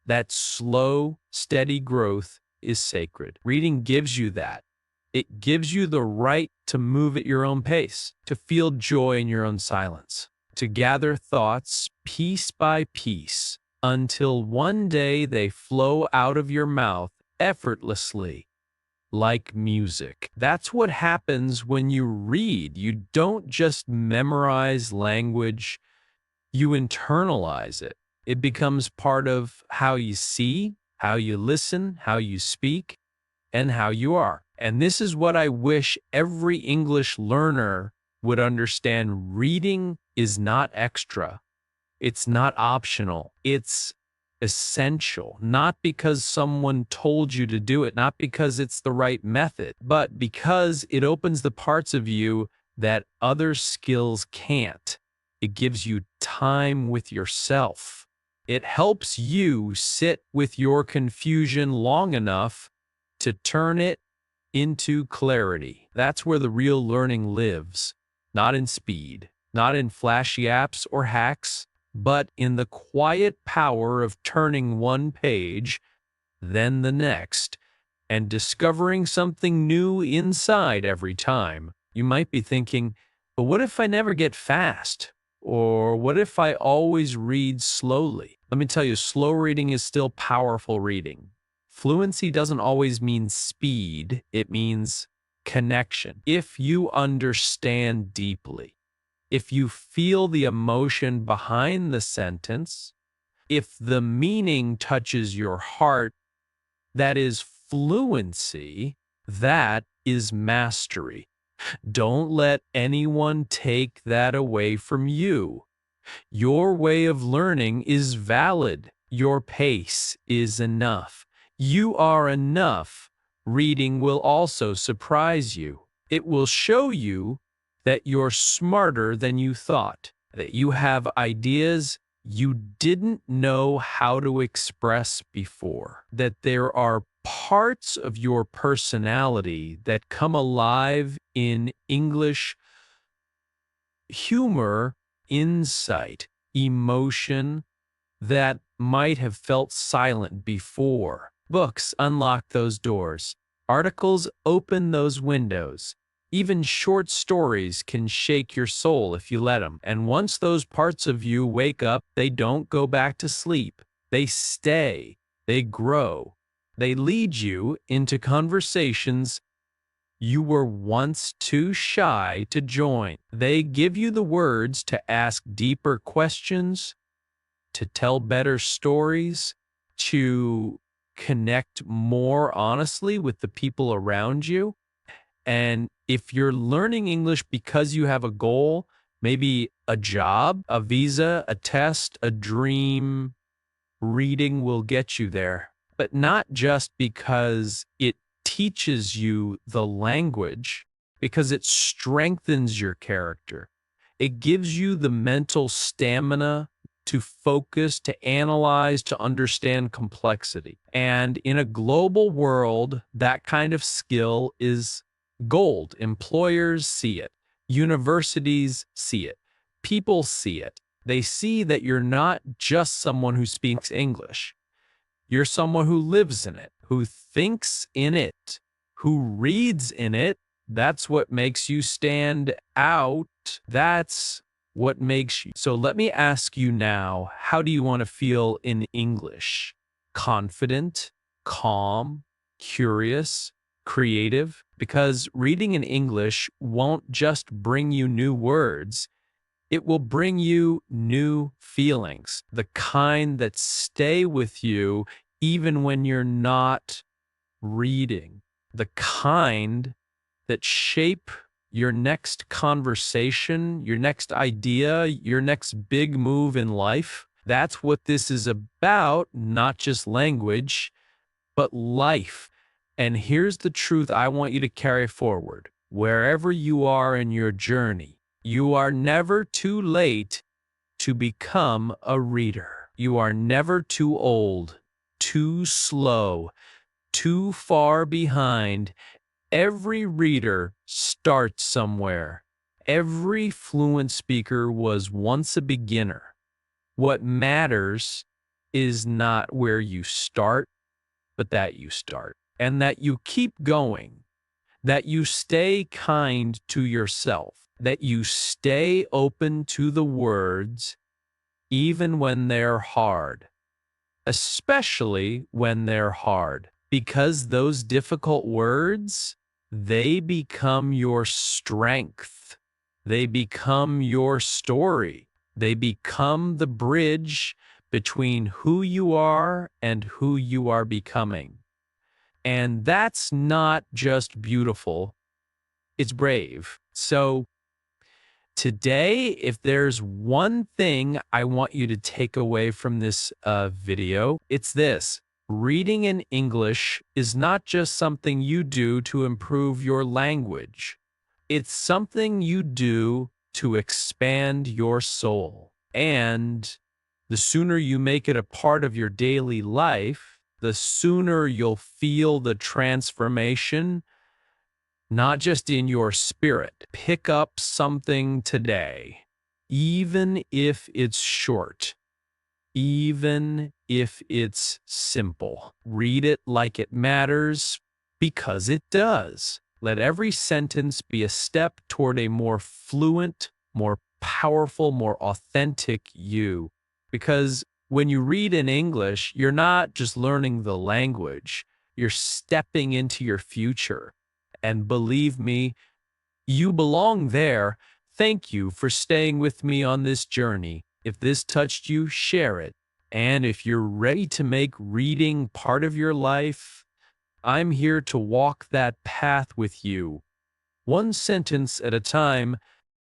that slow, steady growth is sacred. Reading gives you that. It gives you the right to move at your own pace, to feel joy in your own silence, to gather thoughts piece by piece until one day they flow out of your mouth effortlessly, like music. That's what happens when you read. You don't just memorize language, you internalize it. It becomes part of how you see, how you listen, how you speak, and how you are. And this is what I wish every English learner would understand. Reading is not extra. It's not optional. It's essential, not because someone told you to do it, not because it's the right method, but because it opens the parts of you that other skills can't. It gives you time with yourself. It helps you sit with your confusion long enough to turn it into clarity. That's where the real learning lives, not in speed, not in flashy apps or hacks, but in the quiet power of turning one page, then the next, and discovering something new inside every time. You might be thinking, but what if I never get fast? Or what if I always read slowly? Let me tell you, slow reading is still powerful reading. Fluency doesn't always mean speed, it means connection. If you understand deeply, if you feel the emotion behind the sentence, if the meaning touches your heart, that is fluency, that is mastery. Don't let anyone take that away from you. Your way of learning is valid. Your pace is enough. You are enough. Reading will also surprise you. It will show you that you're smarter than you thought, that you have ideas you didn't know how to express before, that there are parts of your personality that come alive in English humor, insight, emotion that might have felt silent before. Books unlock those doors. Articles open those windows. Even short stories can shake your soul if you let them. And once those parts of you wake up, they don't go back to sleep. They stay. They grow. They lead you into conversations you were once too shy to join. They give you the words to ask deeper questions, to tell better stories, to connect more honestly with the people around you. And if you're learning English because you have a goal, maybe a job, a visa, a test, a dream, reading will get you there. But not just because it teaches you the language, because it strengthens your character. It gives you the mental stamina to focus, to analyze, to understand complexity. And in a global world, that kind of skill is Gold. Employers see it. Universities see it. People see it. They see that you're not just someone who speaks English. You're someone who lives in it, who thinks in it, who reads in it. That's what makes you stand out. That's what makes you. So let me ask you now, how do you want to feel in English? Confident, calm, curious, creative? Because reading in English won't just bring you new words, it will bring you new feelings, the kind that stay with you even when you're not reading, the kind that shape your next conversation, your next idea, your next big move in life. That's what this is about, not just language, but life. And here's the truth I want you to carry forward. Wherever you are in your journey, you are never too late to become a reader. You are never too old, too slow, too far behind. Every reader starts somewhere. Every fluent speaker was once a beginner. What matters is not where you start, but that you start and that you keep going, that you stay kind to yourself, that you stay open to the words even when they're hard, especially when they're hard, because those difficult words, they become your strength. They become your story. They become the bridge between who you are and who you are becoming. And that's not just beautiful, it's brave. So today, if there's one thing I want you to take away from this video, it's this. Reading in English is not just something you do to improve your language. It's something you do to expand your soul. And the sooner you make it a part of your daily life, the sooner you'll feel the transformation, not just in your spirit. Pick up something today, even if it's short, even if it's simple. Read it like it matters, because it does. Let every sentence be a step toward a more fluent, more powerful, more authentic you. Because when you read in English, you're not just learning the language, you're stepping into your future. And believe me, you belong there. Thank you for staying with me on this journey. If this touched you, share it. And if you're ready to make reading part of your life, I'm here to walk that path with you, one sentence at a time,